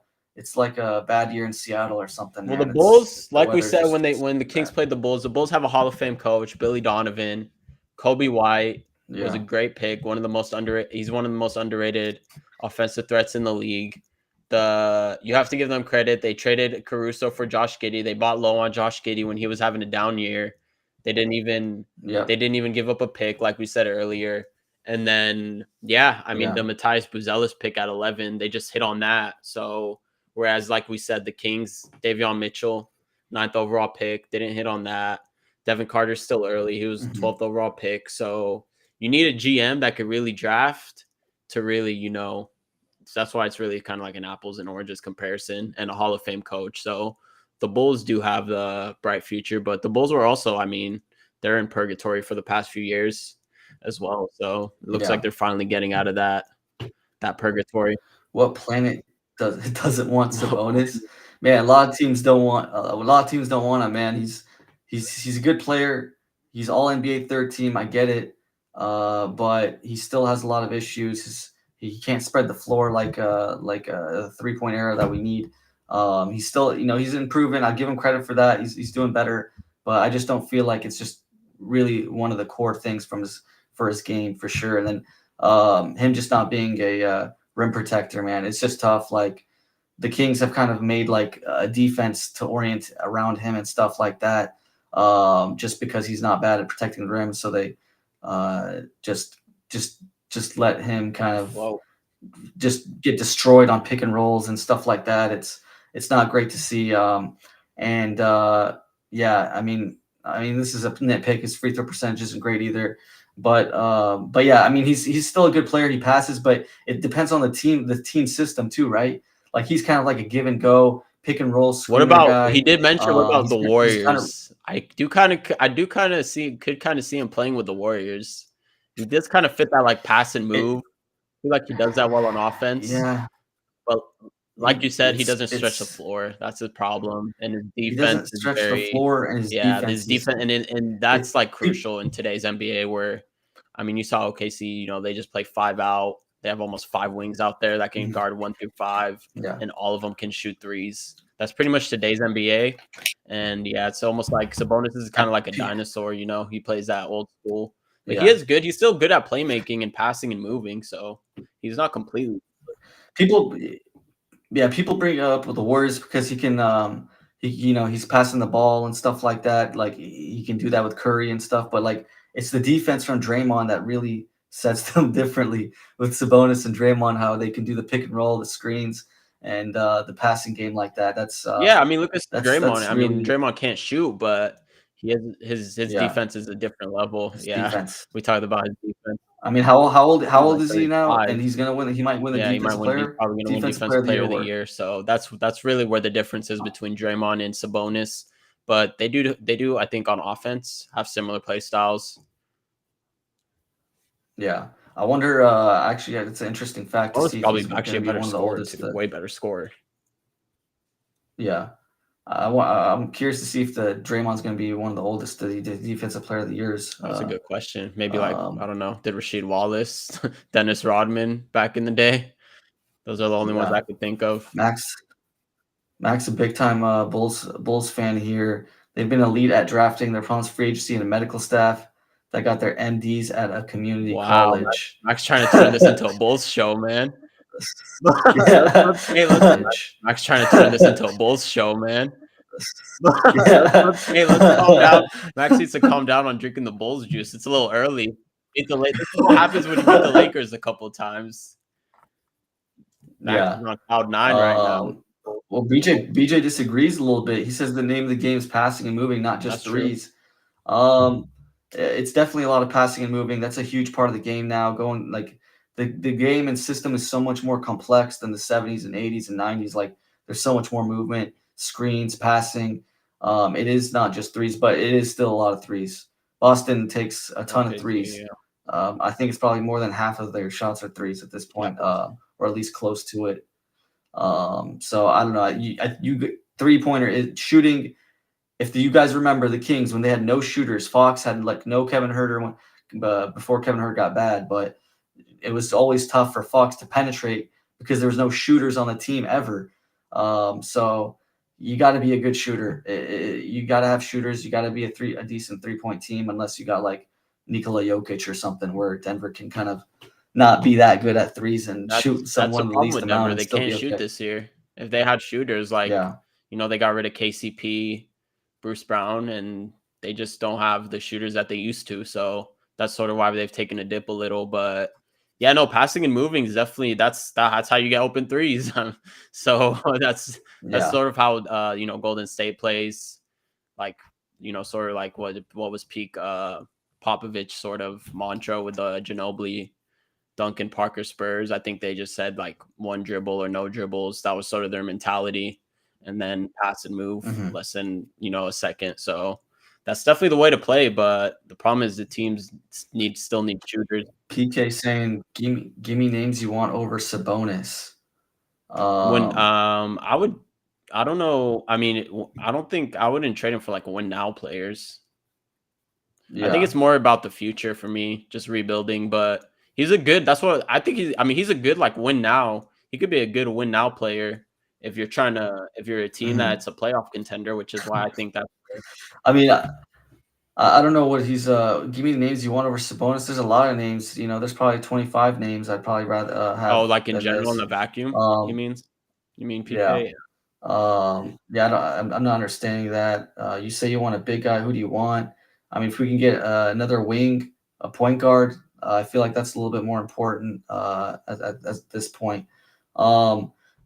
S1: bad year in Seattle or something,
S2: Well, the
S1: man. It's
S2: Bulls,
S1: the
S2: like we
S1: weather
S2: said
S1: just
S2: when the Kings
S1: bad.
S2: played the Bulls have a Hall of Fame coach, Billy Donovan. Kobe White was a
S1: Yeah,
S2: great pick, one of the most underrated. He's one of the most underrated offensive threats in the league. You have to give them credit. They traded Caruso for Josh Giddey. They bought low on Josh Giddey when he was having a down year. They didn't even
S1: yeah,
S2: they didn't even give up a pick, like we said earlier. And then yeah, I mean
S1: yeah.
S2: the Matthias Buzelis pick at 11, they just hit on that. So whereas, like we said, the Kings, Davion Mitchell, 9th overall pick, didn't hit on that. Devin Carter's still early. He was
S1: Hmm.
S2: 12th overall pick. So you need a GM that could really draft to really, so that's why it's really kind of like an apples and oranges comparison, and a Hall of Fame coach. So the Bulls do have the bright future, but the Bulls were also, I mean, they're in purgatory for the past few years as well. So it looks like
S1: Yeah.
S2: they're finally getting out of that purgatory.
S1: What planet doesn't want Sabonis? Man, a lot of teams don't want. A lot of teams don't want him. Man, he's a good player. He's all NBA third team. I get it, but he still has a lot of issues. He can't spread the floor like a 3-point era that we need. He's still, he's improving. I give him credit for that. He's doing better, but I just don't feel like it's just really one of the core things for his game for sure. And then him just not being a rim protector, man. It's just tough. Like the Kings have kind of made like a defense to orient around him and stuff like that. Just because he's not bad at protecting the rim, so they just just let him kind of
S2: Whoa.
S1: just get destroyed on pick and rolls and stuff like that. It's not great to see. And yeah, I mean, this is a nitpick. His free throw percentage isn't great either. But yeah, I mean, he's still a good player. He passes, but it depends on the team system too, right? Like he's kind of like a give and go, pick and roll
S2: What
S1: screener
S2: about he
S1: guy.
S2: did mention what about the
S1: He's kind of
S2: Warriors? I do kind of see him playing with the Warriors. He does kind of fit that like pass and
S1: it.
S2: move. I feel like he does that well on offense.
S1: Yeah,
S2: But like you said, he doesn't stretch the
S1: it's
S2: floor. That's his problem. And his
S1: he
S2: defense
S1: doesn't
S2: is
S1: stretch the
S2: very,
S1: floor, and his
S2: yeah, his
S1: defense is
S2: defense, and
S1: it.
S2: that's like
S1: Pe-
S2: crucial in today's NBA where, I mean, you saw OKC, they just play 5 out. They have almost 5 wings out there that can
S1: Mhm.
S2: guard 1 through 5,
S1: Yeah,
S2: and all of them can shoot threes. That's pretty much today's NBA. And yeah, it's almost like Sabonis is kind
S1: I,
S2: of like a
S1: pe-
S2: dinosaur, he plays that old school. But he
S1: yeah.
S2: is good. He's still good at playmaking and passing and moving. So he's not completely.
S1: People, yeah, people bring up with the Warriors because he can, he's passing the ball and stuff like that. Like he can do that with Curry and stuff. But like, it's the defense from Draymond that really sets them differently with Sabonis and Draymond, how they can do the pick and roll, the screens, and the passing game like that.
S2: Yeah, I mean, look at Draymond.
S1: That's
S2: I mean,
S1: really,
S2: Draymond can't shoot, but he has his
S1: yeah,
S2: defense is a different level.
S1: his
S2: Yeah,
S1: defense.
S2: we talked about his defense.
S1: I mean, how old
S2: Like
S1: is he now? And
S2: 35.
S1: he's gonna win. He might win the
S2: Yeah, he might win. He's probably gonna win
S1: defensive
S2: Defensive
S1: player of the
S2: Player
S1: year
S2: of the
S1: award.
S2: Year. So that's really where the difference is between Draymond and Sabonis. But they do I think on offense have similar play styles.
S1: Yeah, I wonder. Actually, yeah, it's an interesting fact to
S2: Sabonis
S1: see if
S2: probably
S1: he's
S2: actually
S1: gonna
S2: a
S1: be
S2: better
S1: one of the
S2: scorer
S1: oldest.
S2: too, way better scorer.
S1: Yeah, I'm curious to see if the Draymond's going to be one of the oldest defensive player of the years.
S2: That's a good question. Maybe like I
S1: Um,
S2: don't know, did Rasheed Wallace, Dennis Rodman back in the day? Those are the only ones I
S1: yeah,
S2: could think of.
S1: Max, a big time Bulls fan here. They've been elite at drafting their opponents' free agency and a medical staff that got their MDs at a community
S2: Wow,
S1: college.
S2: Max trying to turn this into a Bulls show, man.
S1: Yeah,
S2: Let's Max trying to turn this into a Bulls show, man.
S1: yeah,
S2: Let's calm down. Max needs to calm down on drinking the Bulls juice. It's a little early. This is what happens when you beat the Lakers a couple of times. Max
S1: yeah.
S2: is on cloud nine right now.
S1: Well, BJ disagrees a little bit. He says the name of the game is passing and moving, not just
S2: That's true.
S1: threes. It's definitely a lot of passing and moving. That's a huge part of the game now. Going like the game and system is so much more complex than the 70s and 80s and 90s. Like there's so much more movement, screens, passing. It is not just threes, but it is still a lot of threes. Boston takes a ton of
S2: Okay,
S1: threes.
S2: yeah.
S1: I think it's probably more than half of their shots are threes at this point, or at least close to it. So I don't know. You 3-pointer is shooting. If you guys remember the Kings when they had no shooters, Fox had like no Kevin Herter before Kevin Herter got bad, but it was always tough for Fox to penetrate because there was no shooters on the team ever. So you got to be a good shooter. You got to have shooters. You got to be a decent 3-point team, unless you got like Nikola Jokic or something where Denver can kind of not be that good at threes and shoot
S2: That's
S1: someone
S2: a
S1: the
S2: problem
S1: least
S2: with Denver.
S1: amount and
S2: They
S1: still
S2: can't
S1: be
S2: shoot
S1: okay.
S2: this year. If they had shooters, like
S1: Yeah.
S2: they got rid of KCP, Bruce Brown, and they just don't have the shooters that they used to. So that's sort of why they've taken a dip a little. But yeah, no, passing and moving is definitely that's how you get open threes. So that's
S1: Yeah.
S2: sort of how Golden State plays. Like sort of like what was peak Popovich sort of mantra with the Ginobili, Duncan, Parker Spurs. I think they just said like one dribble or no dribbles. That was sort of their mentality. And then pass and move less than, a second. So that's definitely the way to play. But the problem is the teams still need shooters.
S1: PK saying, "Give me names you want over Sabonis."
S2: When I don't know. I mean, I don't think I wouldn't trade him for like win now players. I think it's
S1: Yeah.
S2: more about the future for me, just rebuilding. But that's what I think he's a good like win now. He could be a good win now player if you're a team that's a playoff contender, which is why I think that.
S1: I mean, I don't know what he's. Give me the names you want over Sabonis. There's a lot of names. There's probably 25 names I'd probably rather
S2: Oh,
S1: have
S2: like in
S1: than
S2: general in
S1: this.
S2: the vacuum,
S1: Um,
S2: you mean
S1: yeah.
S2: PK?
S1: Yeah. I'm not understanding that. You say you want a big guy. Who do you want? I mean, if we can get another wing, a point guard, I feel like that's a little bit more important at this point.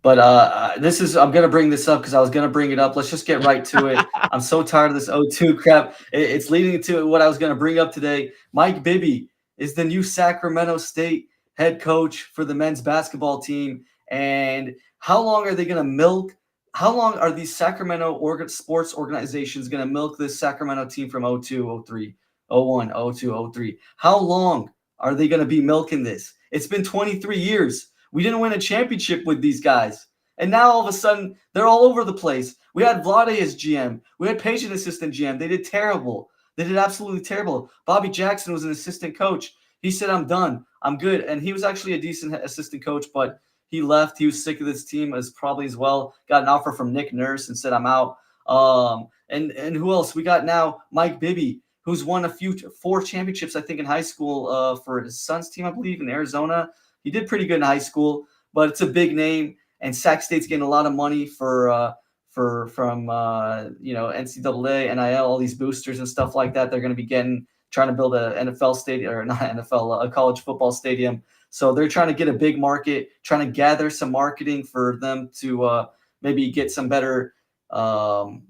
S1: But I'm gonna bring this up because I was gonna bring it up. Let's just get right to it. I'm so tired of this O2 crap. It's leading to what I was gonna bring up today. Mike Bibby is the new Sacramento State head coach for the men's basketball team. And how long are they gonna milk? How long are these Sacramento sports organizations gonna milk this Sacramento team from 02, 03, 01, 02, 03? How long are they gonna be milking this? It's been 23 years. We didn't win a championship with these guys. And now all of a sudden, they're all over the place. We had Vlade as GM. We had Patient assistant GM. They did terrible. They did absolutely terrible. Bobby Jackson was an assistant coach. He said, I'm done. I'm good. And he was actually a decent assistant coach, but he left. He was sick of this team as well. Got an offer from Nick Nurse and said, I'm out. And who else? We got now Mike Bibby, who's won 4 championships, I think, in high school for his son's team, I believe, in Arizona. He did pretty good in high school, but it's a big name, and Sac State's getting a lot of money from NCAA, NIL, all these boosters and stuff like that. They're going to be getting trying to build a NFL stadium, or not NFL, a college football stadium. So they're trying to get a big market, trying to gather some marketing for them to maybe get some better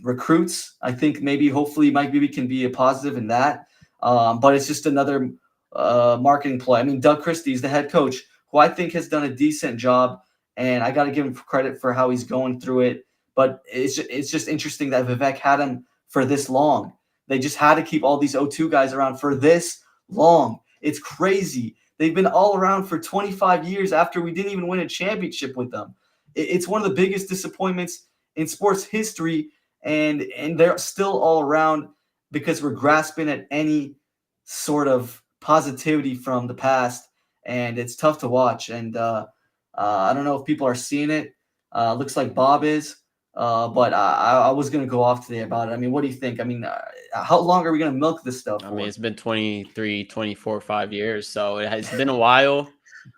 S1: recruits. I think maybe hopefully Mike Bibby can be a positive in that. But it's just another marketing play. I mean, Doug Christie is the head coach, who I think has done a decent job, and I got to give him credit for how he's going through it. But it's just interesting that Vivek had him for this long. They just had to keep all these O2 guys around for this long. It's crazy. They've been all around for 25 years after we didn't even win a championship with them. It's one of the biggest disappointments in sports history, and they're still all around because we're grasping at any sort of positivity from the past, and it's tough to watch. And I don't know if people are seeing it. Looks like Bob is. But I was going to go off today about it. I mean, what do you think? I mean, how long are we going to milk this stuff for?
S2: I mean, it's been 23, 24, 5 years. So it's been a while.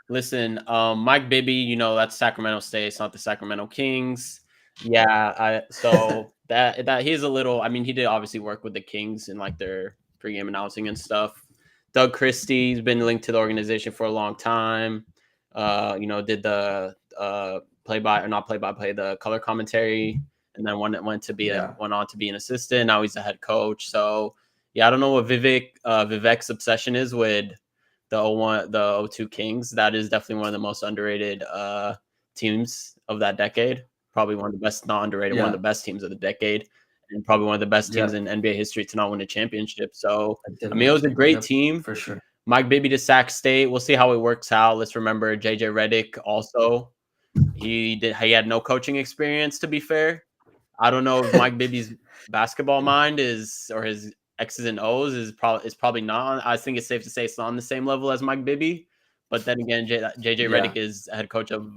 S2: Listen, Mike Bibby, that's Sacramento State. It's not the Sacramento Kings. Yeah. So that he's a little, I mean, he did obviously work with the Kings in like their pregame announcing and stuff. Doug Christie's been linked to the organization for a long time. Did the play-by-play, the color commentary, and then went on to be an assistant. Now he's a head coach. So yeah, I don't know what Vivek's obsession is with the 02 Kings. That is definitely one of the most underrated teams of that decade. Probably one of the best, not underrated, one of the best teams of the decade, and probably one of the best teams in NBA history to not win a championship. So I mean, it was a great team
S1: for sure.
S2: Mike Bibby to Sac State. We'll see how it works out. Let's remember JJ Redick also. He had no coaching experience, to be fair. I don't know if Mike Bibby's basketball mind or his X's and O's is probably not. I think it's safe to say it's not on the same level as Mike Bibby. But then again, JJ Redick is head coach of,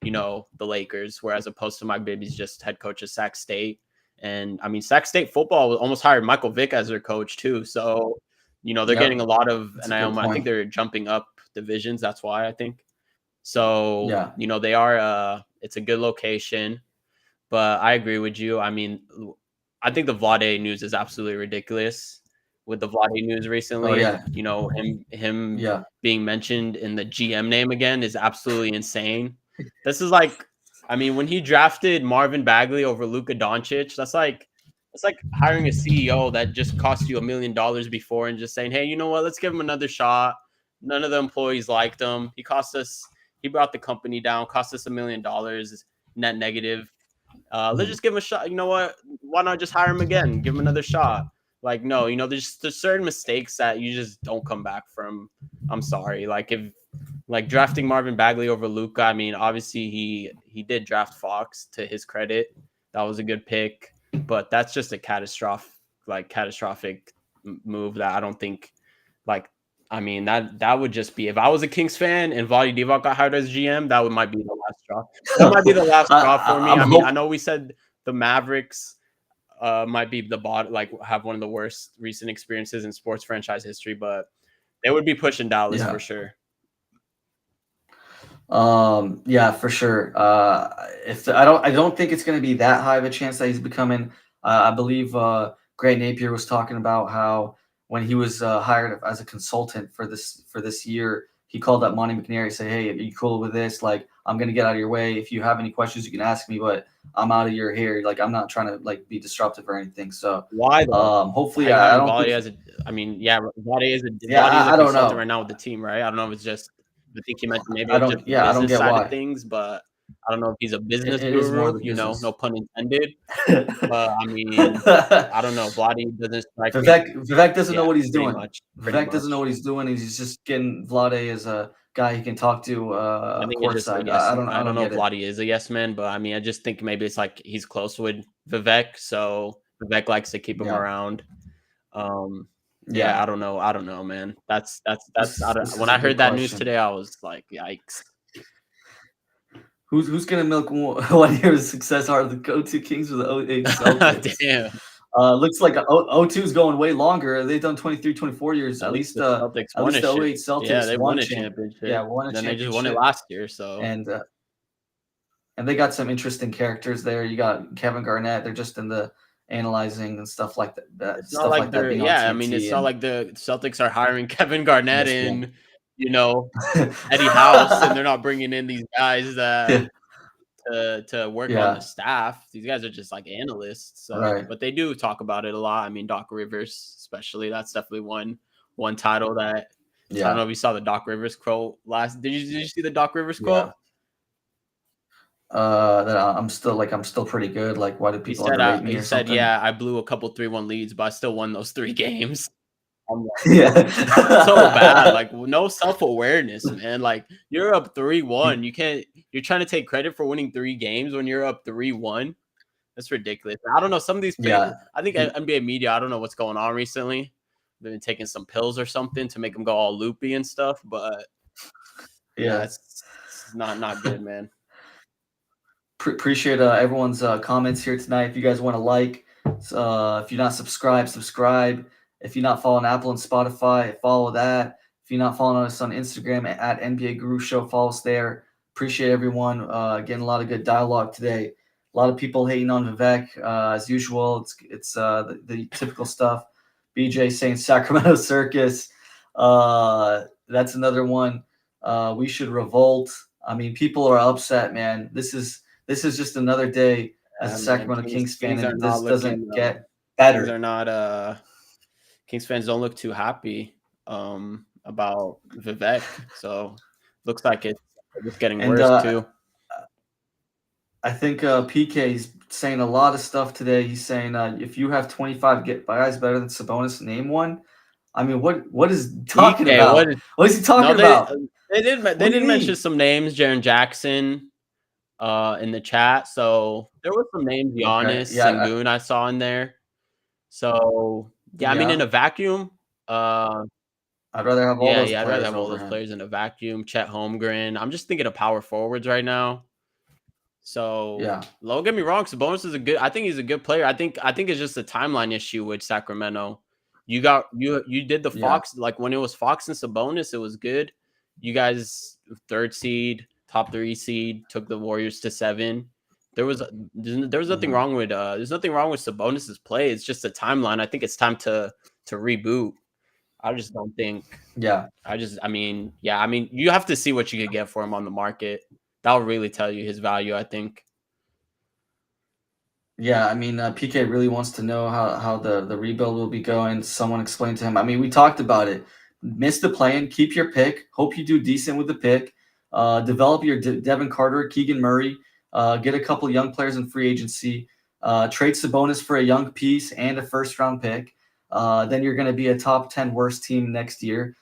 S2: the Lakers, whereas opposed to Mike Bibby's just head coach of Sac State. And I mean, Sac State football almost hired Michael Vick as their coach too. So, they're getting a lot of, and I think they're jumping up divisions. That's why I think. So, they are, it's a good location, but I agree with you. I mean, I think the Vlade news is absolutely ridiculous with the Vlade news recently. Him being mentioned in the GM name again is absolutely insane. This is like, I mean, when he drafted Marvin Bagley over Luka Doncic, that's like hiring a CEO that just cost you $1 million before and just saying, hey, you know what, let's give him another shot. None of the employees liked him. He brought the company down, cost us $1 million, net negative. Let's just give him a shot. You know what? Why not just hire him again? Give him another shot. Like, no, there's certain mistakes that you just don't come back from. I'm sorry. Like drafting Marvin Bagley over Luka. I mean, obviously he did draft Fox, to his credit. That was a good pick, but that's just a catastrophic move that I don't think, I mean, that would just be, if I was a Kings fan and Vlade Divac got hired as GM, might be the last straw. That might be the last straw for me. I know we said the Mavericks might be the bottom, have one of the worst recent experiences in sports franchise history, but they would be pushing Dallas for sure.
S1: Yeah, for sure. I don't think it's going to be that high of a chance that he's becoming. I believe Greg Napier was talking about how when he was hired as a consultant for this year, he called up Monty McNair, say, "Hey, are you cool with this? Like, I'm going to get out of your way. If you have any questions, you can ask me, but I'm out of your hair. Like, I'm not trying to be disruptive or anything." So
S2: why?
S1: Hopefully, I don't
S2: Vlade
S1: think.
S2: Vlade is a
S1: I don't
S2: consultant
S1: know
S2: right now with the team, right? I don't know if it's just. I think he mentioned maybe
S1: I
S2: it's
S1: don't.
S2: just the
S1: Yeah, I don't
S2: business
S1: get
S2: side
S1: why.
S2: of things, but I don't know if he's a business
S1: It is more
S2: guru.
S1: the business.
S2: No pun intended. But I mean, I don't know. Vlade doesn't strike me.
S1: Vivek doesn't know what he's doing.
S2: Vivek
S1: doesn't know what he's doing. He's just getting Vlade as a guy he can talk to courtside.
S2: I don't know if Vlade is a yes man, but I mean, I just think maybe it's like he's close with Vivek, so Vivek likes to keep him around. I don't know, man. That's when I heard that news today, I was like, yikes.
S1: Who's gonna milk 1 year of success harder, the go-to Kings or the 08 Celtics?
S2: Damn.
S1: Looks like 02 is going way longer. They've done 23, 24 years. At least the
S2: Celtics
S1: won the 08 Celtics
S2: won a championship.
S1: Yeah, won a championship.
S2: Then they just won it last year. So
S1: and they got some interesting characters there. You got Kevin Garnett. They're just in the analyzing and stuff like that.
S2: It's not
S1: Stuff
S2: like
S1: like that
S2: they're
S1: being on
S2: yeah, I mean,
S1: TNT
S2: it's not
S1: and
S2: like the Celtics are hiring Kevin Garnett
S1: ESPN.
S2: and, you know, Eddie House, and they're not bringing in these guys that to work on the
S1: Yeah,
S2: staff. These guys are just like analysts. So,
S1: right.
S2: but they do talk about it a lot. I mean, Doc Rivers, especially, that's definitely one title that I don't know
S1: Yeah,
S2: if you saw the Doc Rivers quote last. Did you see the Doc Rivers
S1: yeah.
S2: quote?
S1: That I'm still pretty good. Like, why do
S2: He
S1: people
S2: said,
S1: underrate me
S2: he
S1: or
S2: said,
S1: something?
S2: yeah, I blew a couple 3-1 leads, but I still won those 3 games. I'm That's so bad.
S1: Yeah.
S2: Like no self-awareness, man. Like you're up 3-1. You're trying to take credit for winning 3 games when you're up 3-1. That's ridiculous. I don't know. Some of these
S1: Yeah.
S2: I think NBA media, I don't know what's going on recently. They've been taking some pills or something to make them go all loopy and stuff. But yeah,
S1: Yeah.
S2: it's not good, man.
S1: Appreciate everyone's comments here tonight. If you guys want to like, if you're not subscribed, subscribe. If you're not following Apple and Spotify, follow that. If you're not following us on Instagram at NBA Guru Show, follow us there. Appreciate everyone. Getting a lot of good dialogue today. A lot of people hating on Vivek as usual. It's the typical stuff. BJ saying Sacramento Circus. That's another one. We should revolt. I mean, people are upset, man. This is just another day as a
S2: Man,
S1: Sacramento Kings fan,
S2: Kings are
S1: and
S2: not
S1: this
S2: looking.
S1: doesn't get
S2: Kings are
S1: better.
S2: not. Kings fans don't look too happy about Vivek. So looks like it's getting
S1: And
S2: worse too.
S1: I think PK is saying a lot of stuff today. He's saying if you have 25 guys better than Sabonis, name one. I mean, what is he talking
S2: PK,
S1: about? What is he talking about?
S2: They
S1: What
S2: did
S1: do you
S2: mention
S1: mean?
S2: some names, Jaren Jackson, in the chat. So there were some names,
S1: Okay,
S2: Giannis,
S1: yeah,
S2: Sengun, I saw in there. So yeah, I mean in
S1: yeah.
S2: a vacuum,
S1: I'd rather have all those
S2: I'd rather
S1: players
S2: have all
S1: over
S2: those
S1: him.
S2: players in a vacuum. Chet Holmgren. I'm just thinking of power forwards right now. So
S1: Yeah,
S2: don't get me wrong, Sabonis is I think he's a good player. I think it's just a timeline issue with Sacramento. You did the
S1: yeah,
S2: Fox, like when it was Fox and Sabonis, it was good. You guys 3rd seed, top 3 seed, took the Warriors to 7. There was nothing wrong with there's nothing wrong with Sabonis's play. It's just a timeline. I think it's time to reboot. I just don't think
S1: yeah.
S2: I mean, you have to see what you could get for him on the market. That'll really tell you his value, I think.
S1: Yeah, I mean, PK really wants to know how the rebuild will be going. Someone explained to him. I mean, we talked about it. Miss the plan, keep your pick. Hope you do decent with the pick. Develop your Devin Carter, Keegan Murray. Get a couple young players in free agency. Trade Sabonis for a young piece and a first-round pick. Then you're going to be a top 10 worst team next year.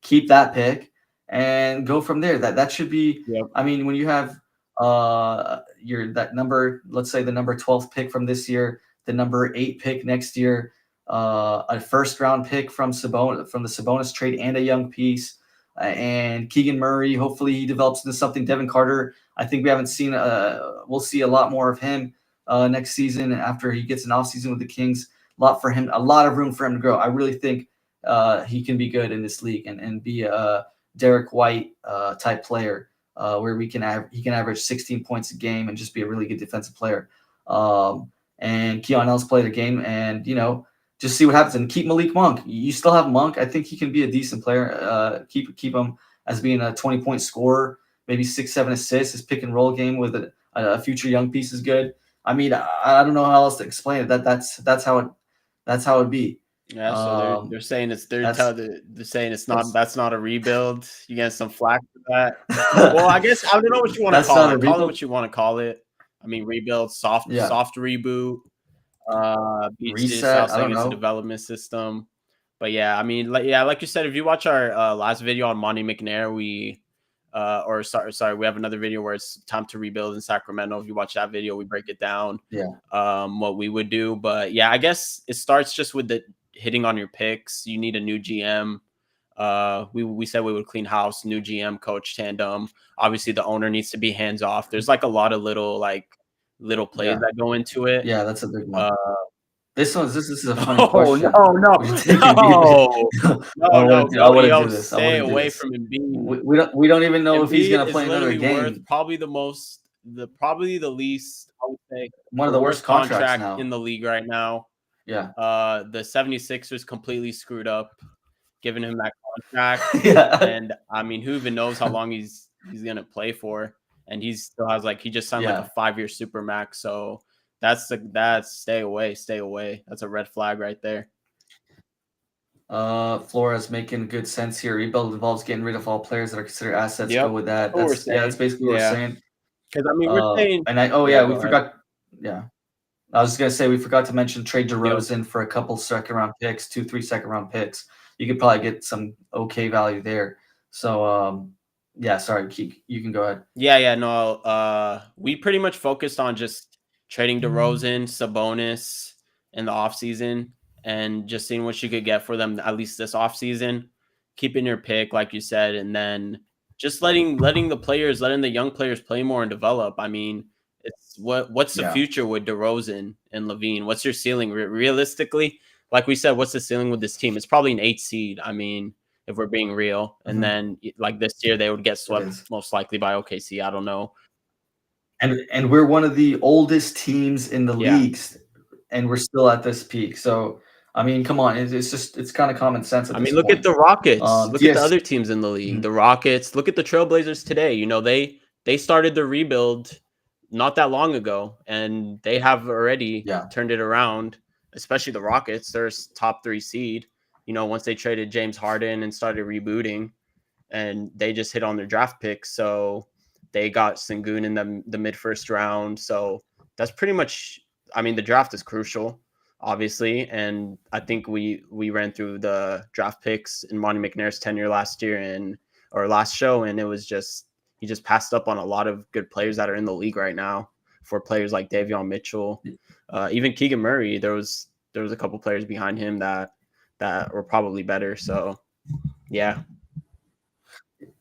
S1: Keep that pick and go from there. That should be.
S2: Yep.
S1: I mean, when you have that number, let's say the number 12th pick from this year, the number 8 pick next year, a first round pick from the Sabonis trade, and a young piece, and Keegan Murray. Hopefully he develops into something. Devin Carter, I think we haven't seen. We'll see a lot more of him next season after he gets an off season with the Kings. A lot of room for him to grow. I really think he can be good in this league and be a Derek White type player. Where he can average 16 points a game and just be a really good defensive player. And Keon Ellis played a game, and just see what happens and keep Malik Monk. You still have Monk. I think he can be a decent player. Keep him as being a 20-point scorer, maybe 6-7 assists. His pick and roll game with a future young piece is good. I mean, I don't know how else to explain it. That's how it'd be.
S2: Yeah, so they're saying they're saying that's not a rebuild. You get some flack for that. Well, I guess I don't know what you want to call it. Call it what you want to call it. I mean, rebuild, soft reboot.
S1: Reset. I don't
S2: it's a
S1: know.
S2: development system. But yeah, I mean, like you said, if you watch our last video on Monty McNair, we we have another video where it's time to rebuild in Sacramento. If you watch that video, we break it down.
S1: Yeah.
S2: What we would do. But yeah, I guess it starts just with the hitting on your picks. You need a new GM. We said we would clean house, new GM, coach tandem. Obviously, the owner needs to be hands off. There's like a lot of little plays that go into it.
S1: Yeah, that's a big one. This is a funny
S2: No,
S1: question.
S2: No,
S1: I wouldn't do this.
S2: Stay away from Embiid.
S1: We don't even know if he's gonna play another
S2: Worth
S1: game.
S2: probably the most probably the least, I would say,
S1: one of the worst contracts
S2: contract
S1: now.
S2: in the league right now.
S1: Yeah.
S2: The 76ers completely screwed up giving him that contract.
S1: Yeah.
S2: And I mean, who even knows how long he's gonna play for? And he still has he just signed like a 5-year super max. So that's stay away. That's a red flag right there.
S1: Flores making good sense here. Rebuild involves getting rid of all players that are considered assets.
S2: Yep.
S1: Go with that.
S2: That's
S1: That's basically what we're saying.
S2: Because I mean, we're saying,
S1: we forgot. Yeah, I was gonna say we forgot to mention trade DeRozan for a couple 2nd-round picks, 2-3 2nd-round picks. You could probably get some okay value there. So, sorry, you can go ahead.
S2: Yeah, no. We pretty much focused on just trading DeRozan, Sabonis in the offseason and just seeing what you could get for them at least this offseason. Keeping your pick, like you said, and then just letting the young players play more and develop. I mean, it's what's the future with DeRozan and Levine? What's your ceiling realistically? Like we said, what's the ceiling with this team? It's probably an 8 seed. I mean, if we're being real. And then like this year they would get swept most likely by OKC. I don't know.
S1: And we're one of the oldest teams in the leagues, and we're still at this peak. So I mean, come on, it's kind of common sense. At this
S2: look
S1: point.
S2: At the Rockets. Look at the other teams in the league. The Rockets. Look at the Trailblazers today. You know, they started the rebuild not that long ago, and they have already turned it around. Especially the Rockets. They're top 3 seed. You know, once they traded James Harden and started rebooting, and they just hit on their draft picks. So they got Sengun in the mid-first round. So that's pretty much. I mean, the draft is crucial, obviously, and I think we ran through the draft picks in Monty McNair's tenure last show, and it was just he just passed up on a lot of good players that are in the league right now. For players like Davion Mitchell, even Keegan Murray, there was a couple players behind him that were probably better. So, yeah.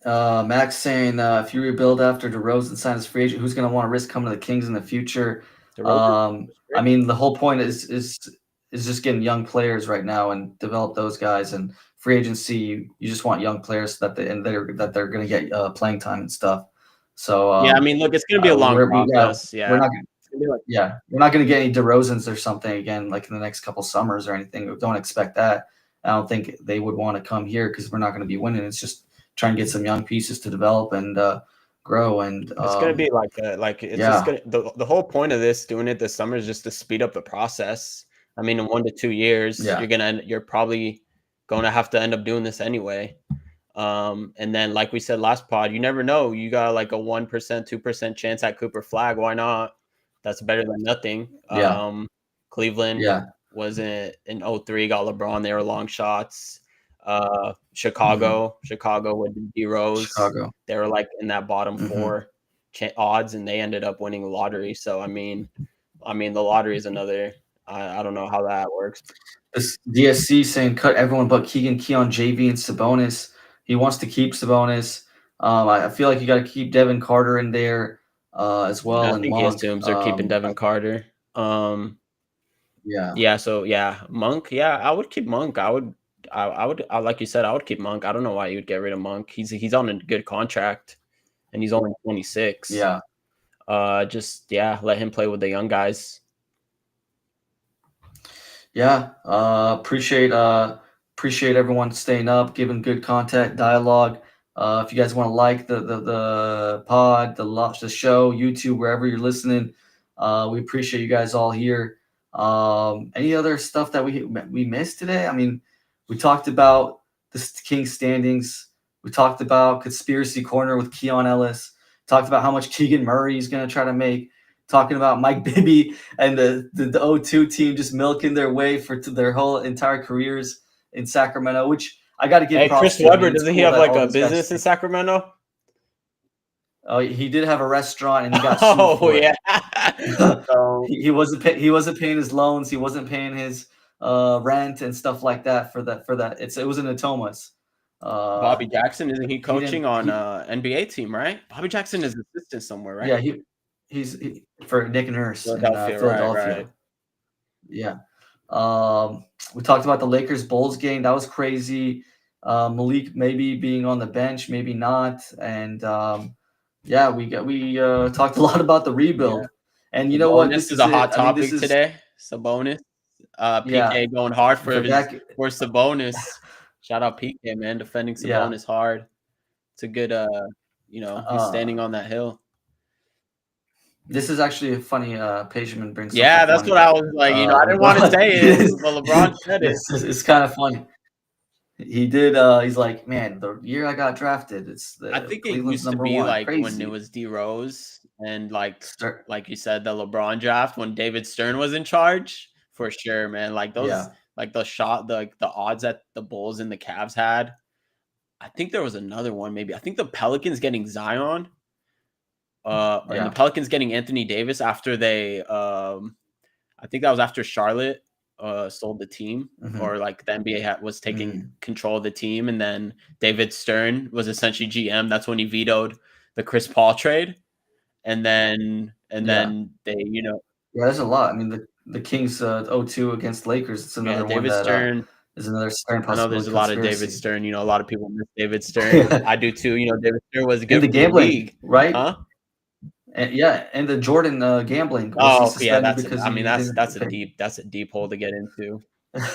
S1: Max saying if you rebuild after DeRozan signs free agent, who's going to want to risk coming to the Kings in the future? I mean, the whole point is just getting young players right now and develop those guys. And free agency, you just want young players that they're going to get playing time and stuff. So
S2: I mean, look, it's going to be a long process.
S1: We're not going to get any DeRozans or something again, like in the next couple summers or anything. Don't expect that. I don't think they would want to come here because we're not going to be winning. It's just trying to get some young pieces to develop and grow. And
S2: it's going to be just gonna, the whole point of doing it this summer is just to speed up the process. I mean, in 1 to 2 years, you're probably going to have to end up doing this anyway. And then, like we said last pod, you never know. You got like a 1%, 2% chance at Cooper Flag. Why not? That's better than nothing. Cleveland wasn't in 03, got LeBron. They were long shots. Chicago with D Rose. They were like in that bottom 4 odds, and they ended up winning the lottery. So I mean, the lottery is another. I don't know how that works.
S1: This DSC saying cut everyone but Keegan, JV, and Sabonis. He wants to keep Sabonis. I feel like you got to keep Devin Carter in there as well.
S2: I think he assumes they're keeping Devin Carter.
S1: So
S2: Monk. Yeah, I would keep Monk. I would, like you said, I would keep Monk. I don't know why you would get rid of Monk. He's on a good contract, and he's only 26. Let him play with the young guys.
S1: Appreciate everyone staying up, giving good content, dialogue. If you guys want to like the pod, the show, YouTube, wherever you're listening, we appreciate you guys all here. Any other stuff that we missed today? I mean, we talked about the Kings standings. We talked about Conspiracy Corner with Keon Ellis. Talked about how much Keegan Murray is going to try to make. Talking about Mike Bibby and the O2 team just milking their way for their whole entire careers in Sacramento, which I got to give props to.
S2: Chris Webber, doesn't he have like a business in Sacramento?
S1: Oh, he did have a restaurant, and he got sued for it. He wasn't paying his loans. He wasn't paying his rent and stuff like that for that. It was in Atomas.
S2: Bobby Jackson, isn't he coaching on NBA team, right? Bobby Jackson is assistant somewhere, right?
S1: Yeah, he's for Nick Nurse in Philadelphia.
S2: Right.
S1: Yeah. We talked about the Lakers Bulls game. That was crazy. Malik maybe being on the bench, maybe not. And Yeah, we talked a lot about the
S2: Yeah.
S1: rebuild, and you know what?
S2: Sabonis
S1: This
S2: is
S1: is
S2: a
S1: it.
S2: hot
S1: I mean, this
S2: topic
S1: is
S2: today. Sabonis.
S1: yeah.
S2: PK going hard
S1: For back,
S2: for Sabonis. Shout out PK, man, defending
S1: yeah.
S2: Sabonis hard. It's a good he's standing
S1: Uh,
S2: on that hill.
S1: this is actually a funny. Pageman brings something
S2: Yeah, that's what
S1: funny.
S2: I was like. I didn't want to
S1: LeBron,
S2: say it, but LeBron said it.
S1: it's kind of funny. He did. He's like, man, the year I got drafted, it's
S2: I
S1: the
S2: think it
S1: Cleveland's
S2: used to
S1: number
S2: be
S1: one.
S2: like when it
S1: Crazy.
S2: was D Rose and
S1: Start,
S2: like you said, the LeBron draft when David Stern was in charge, for sure, man. Like those
S1: yeah,
S2: like the odds that the Bulls and the Cavs had. I think there was another one, maybe. I think the Pelicans getting Zion, and the
S1: yeah.
S2: Pelicans getting Anthony Davis after they I think that was after Charlotte sold the team,
S1: Hmm.
S2: or like the NBA was taking
S1: Hmm.
S2: control of the team, and then David Stern was essentially GM. That's when he vetoed the Chris Paul trade, and
S1: Yeah,
S2: then they,
S1: yeah. There's a lot. I mean, the Kings 0-2 against Lakers. It's
S2: yeah,
S1: another one
S2: David
S1: that
S2: Stern.
S1: is another Stern
S2: I know there's
S1: possibility
S2: a lot of David
S1: conspiracy.
S2: Stern. A lot of people miss David Stern. I do too. David Stern was
S1: And
S2: good
S1: the
S2: for the
S1: gambling,
S2: league,
S1: right?
S2: huh?
S1: And, yeah, and the Jordan gambling, was he
S2: Oh yeah,
S1: suspended because
S2: I mean,
S1: he didn't pay?
S2: that's a deep hole to get into.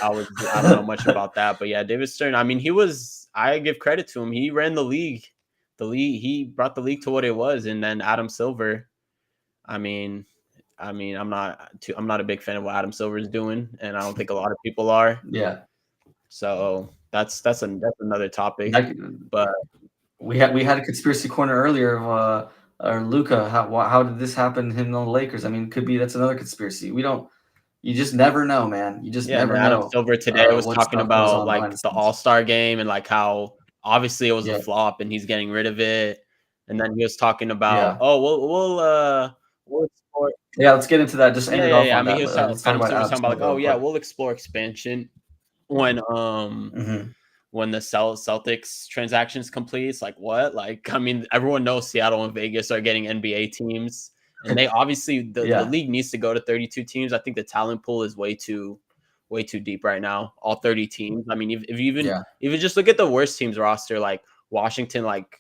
S2: I don't know much about that, but yeah, David Stern. I mean, I give credit to him. He ran the league. He brought the league to what it was, and then Adam Silver. I mean, I'm not a big fan of what Adam Silver is doing, and I don't think a lot of people are.
S1: Yeah,
S2: So that's another topic.
S1: that,
S2: But
S1: we had a conspiracy corner earlier of or Luca. How did this happen to him on the Lakers? I mean, could be that's another conspiracy. We don't. You just never know, man. You just
S2: yeah, and
S1: never
S2: Adam
S1: know
S2: Silver today was
S1: what
S2: talking
S1: stuff goes
S2: about
S1: on behind the
S2: like the
S1: scenes.
S2: All-Star game and like how obviously it was a
S1: Yeah,
S2: flop and he's getting rid of it. And then he was talking about,
S1: yeah,
S2: oh, we'll explore.
S1: yeah. Let's get into that. Just end
S2: Yeah,
S1: it
S2: yeah,
S1: off
S2: yeah. I
S1: on
S2: mean,
S1: that. Let's talk
S2: Adam
S1: about
S2: Silver was
S1: Adam
S2: talking about like,
S1: Silver
S2: oh
S1: real
S2: yeah,
S1: quick.
S2: we'll explore expansion when
S1: Hmm.
S2: when the Celtics transactions complete. It's like what? Like, I mean, everyone knows Seattle and Vegas are getting NBA teams, and they obviously the
S1: Yeah,
S2: league needs to go to 32 teams. I think the talent pool is way too deep right now. All 30 teams. I mean, if you
S1: yeah,
S2: even just look at the worst teams roster, like Washington, like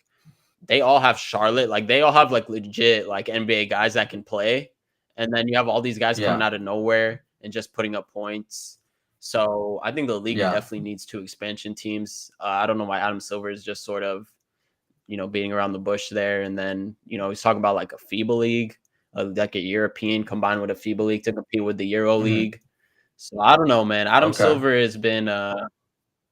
S2: they all have Charlotte, like they all have like legit like NBA guys that can play, and then you have all these guys coming
S1: yeah,
S2: out of nowhere and just putting up points. So I think the league
S1: yeah.
S2: definitely needs two expansion teams. I don't know why Adam Silver is just sort of beating around the bush there, and then he's talking about like a FIBA league, like a European combined with a FIBA league to compete with the Euro
S1: Hmm.
S2: League. So I don't know, man. Adam
S1: Okay.
S2: Silver has been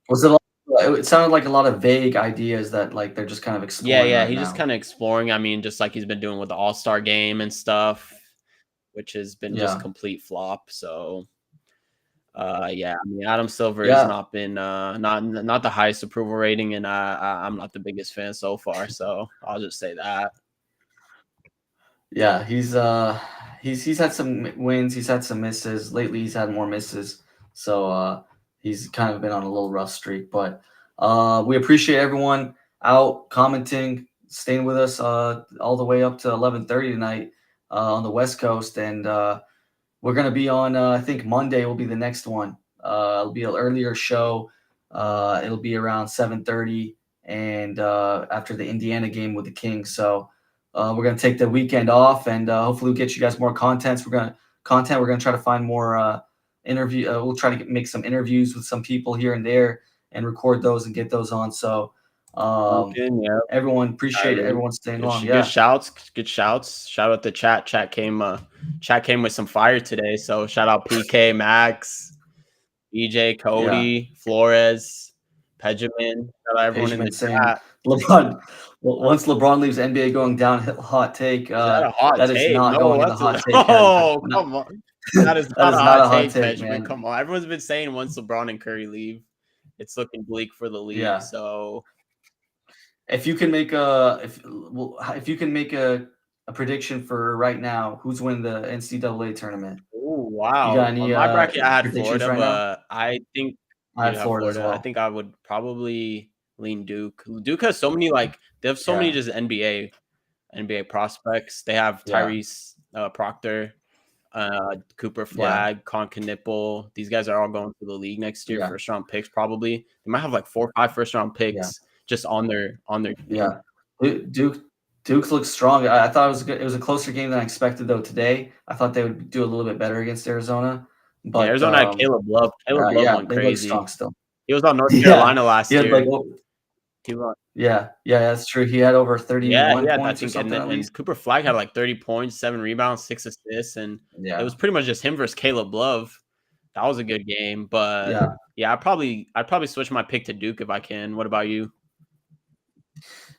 S1: Was it? It sounded like a lot of vague ideas that like they're just kind of
S2: yeah,
S1: exploring
S2: yeah,
S1: right
S2: he's just
S1: now.
S2: kind of exploring. I mean, just like he's been doing with the All-Star game and stuff, which has been just
S1: Yeah,
S2: complete flop. So yeah, I mean Adam Silver has
S1: yeah,
S2: not been not the highest approval rating, and I'm not the biggest fan so far. So I'll just say that.
S1: yeah. He's had some wins. He's had some misses. Lately, he's had more misses. So he's kind of been on a little rough streak. But we appreciate everyone out commenting, staying with us all the way up to 11:30 tonight on the West Coast, and we're gonna be on. I think Monday will be the next one. It'll be an earlier show. It'll be around 7:30, and after the Indiana game with the Kings. So we're gonna take the weekend off, and hopefully we'll get you guys more content. We're gonna try to find more interview. We'll try to make some interviews with some people here and there, and record those and get those on. So
S2: Yeah,
S1: everyone appreciate it.
S2: Kyrie.
S1: Everyone staying
S2: Good,
S1: along.
S2: good
S1: Yeah,
S2: shouts, good shouts. Shout out the chat. Chat came with some fire today. So shout out PK, Max, EJ,
S1: yeah.
S2: Cody, Flores, Pejamin. Shout out everyone in
S1: Pageman
S2: the
S1: saying
S2: chat.
S1: LeBron. Once LeBron leaves NBA going downhill, hot take.
S2: Is that a hot
S1: That is
S2: take?
S1: not
S2: No,
S1: going in the
S2: that's
S1: hot
S2: a
S1: take category.
S2: oh,
S1: No,
S2: come on. That is
S1: that
S2: not a
S1: is not
S2: hot
S1: a hot
S2: take,
S1: take,
S2: Benjamin.
S1: man.
S2: Come on. Everyone's been saying once LeBron and Curry leave, it's looking bleak for the league.
S1: Yeah.
S2: So,
S1: If you can make a if you can make a prediction for right now, who's winning the NCAA tournament?
S2: oh
S1: You got
S2: wow. On
S1: any
S2: my bracket, I had
S1: predictions
S2: Florida,
S1: right now?
S2: but I think
S1: I
S2: you
S1: have
S2: have
S1: Florida as
S2: Florida. I
S1: well.
S2: think I would probably lean Duke. Duke has so many they have so many
S1: Yeah,
S2: just NBA prospects. They have
S1: yeah,
S2: Tyrese Proctor, Cooper
S1: yeah,
S2: Flag, Con Knipple. These guys are all going to the league next year,
S1: yeah,
S2: first round picks probably. They might have like 4 or 5 first round
S1: yeah,
S2: picks just on their team.
S1: yeah. Duke. Duke looks strong. I thought it was a closer game than I expected though today. I thought they would do a little bit better against Arizona,
S2: Yeah,
S1: but
S2: Arizona had Caleb Love. Caleb Love
S1: yeah,
S2: went
S1: they look strong
S2: crazy.
S1: still.
S2: He was on North
S1: Yeah,
S2: Carolina
S1: he
S2: last
S1: had like
S2: year. He was,
S1: yeah, that's true. He had over
S2: yeah, he
S1: 31
S2: had, I
S1: points or
S2: think,
S1: something at
S2: and
S1: least.
S2: Cooper Flag had like 30 points, 7 rebounds, 6 assists, and it
S1: Yeah,
S2: was pretty much just him versus Caleb Love. That was a good game, but
S1: yeah.
S2: yeah, I'd probably switch my pick to Duke if I can. What about you?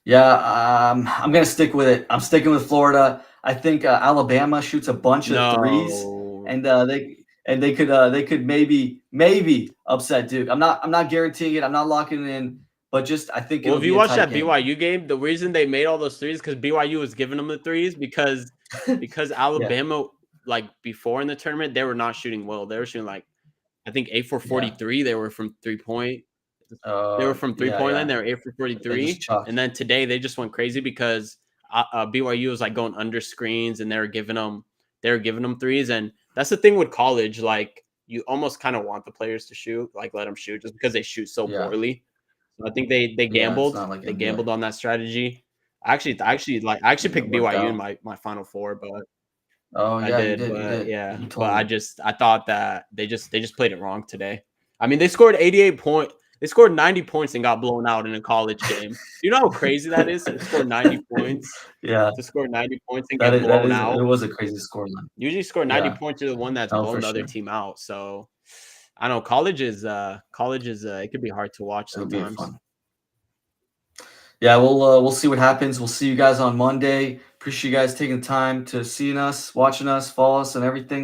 S1: Yeah, I'm gonna stick with it. I'm sticking with Florida. I think Alabama shoots a bunch of threes,
S2: No.
S1: and they could maybe upset Duke. I'm not guaranteeing it. I'm not locking it in, but just I think
S2: Well,
S1: it'll
S2: if you
S1: be a
S2: watch
S1: tight
S2: that
S1: game.
S2: BYU game, the reason they made all those threes because BYU was giving them the threes because
S1: Yeah,
S2: Alabama, like before in the tournament, they were not shooting well. They were shooting like, I think 8 for
S1: yeah,
S2: 43. They were from 3 point. They were from 3 point line.
S1: yeah.
S2: They were 8 for
S1: They just
S2: 43.
S1: chalked.
S2: And then today they just went crazy because BYU was like going under screens and they were giving them threes. And that's the thing with college. Like you almost kind of want the players to shoot, like let them shoot just because they shoot so
S1: Yeah,
S2: poorly. So I think they
S1: yeah. It's
S2: gambled.
S1: not like
S2: They
S1: NBA.
S2: gambled on that strategy. I actually
S1: It
S2: picked
S1: worked
S2: BYU in
S1: out.
S2: my final four, but
S1: Oh
S2: I
S1: yeah, you
S2: did,
S1: did. You
S2: but
S1: did.
S2: yeah,
S1: You
S2: but
S1: told me.
S2: I thought that they just played it wrong today. I mean, they scored 88 they scored 90 points and got blown out in a college game. You know how crazy that is to score 90 points,
S1: Yeah,
S2: to score 90 points and get
S1: that
S2: blown
S1: is it
S2: out.
S1: was a crazy scoreline.
S2: Usually score 90
S1: Yeah,
S2: points, you're the one that's
S1: no, for
S2: blown the other
S1: sure.
S2: team out. So I don't know, college is it could be hard to watch
S1: It'll be
S2: sometimes.
S1: fun. Yeah, we'll see what happens. We'll see you guys on Monday. Appreciate you guys taking the time to seeing us, watching us, follow us, and everything.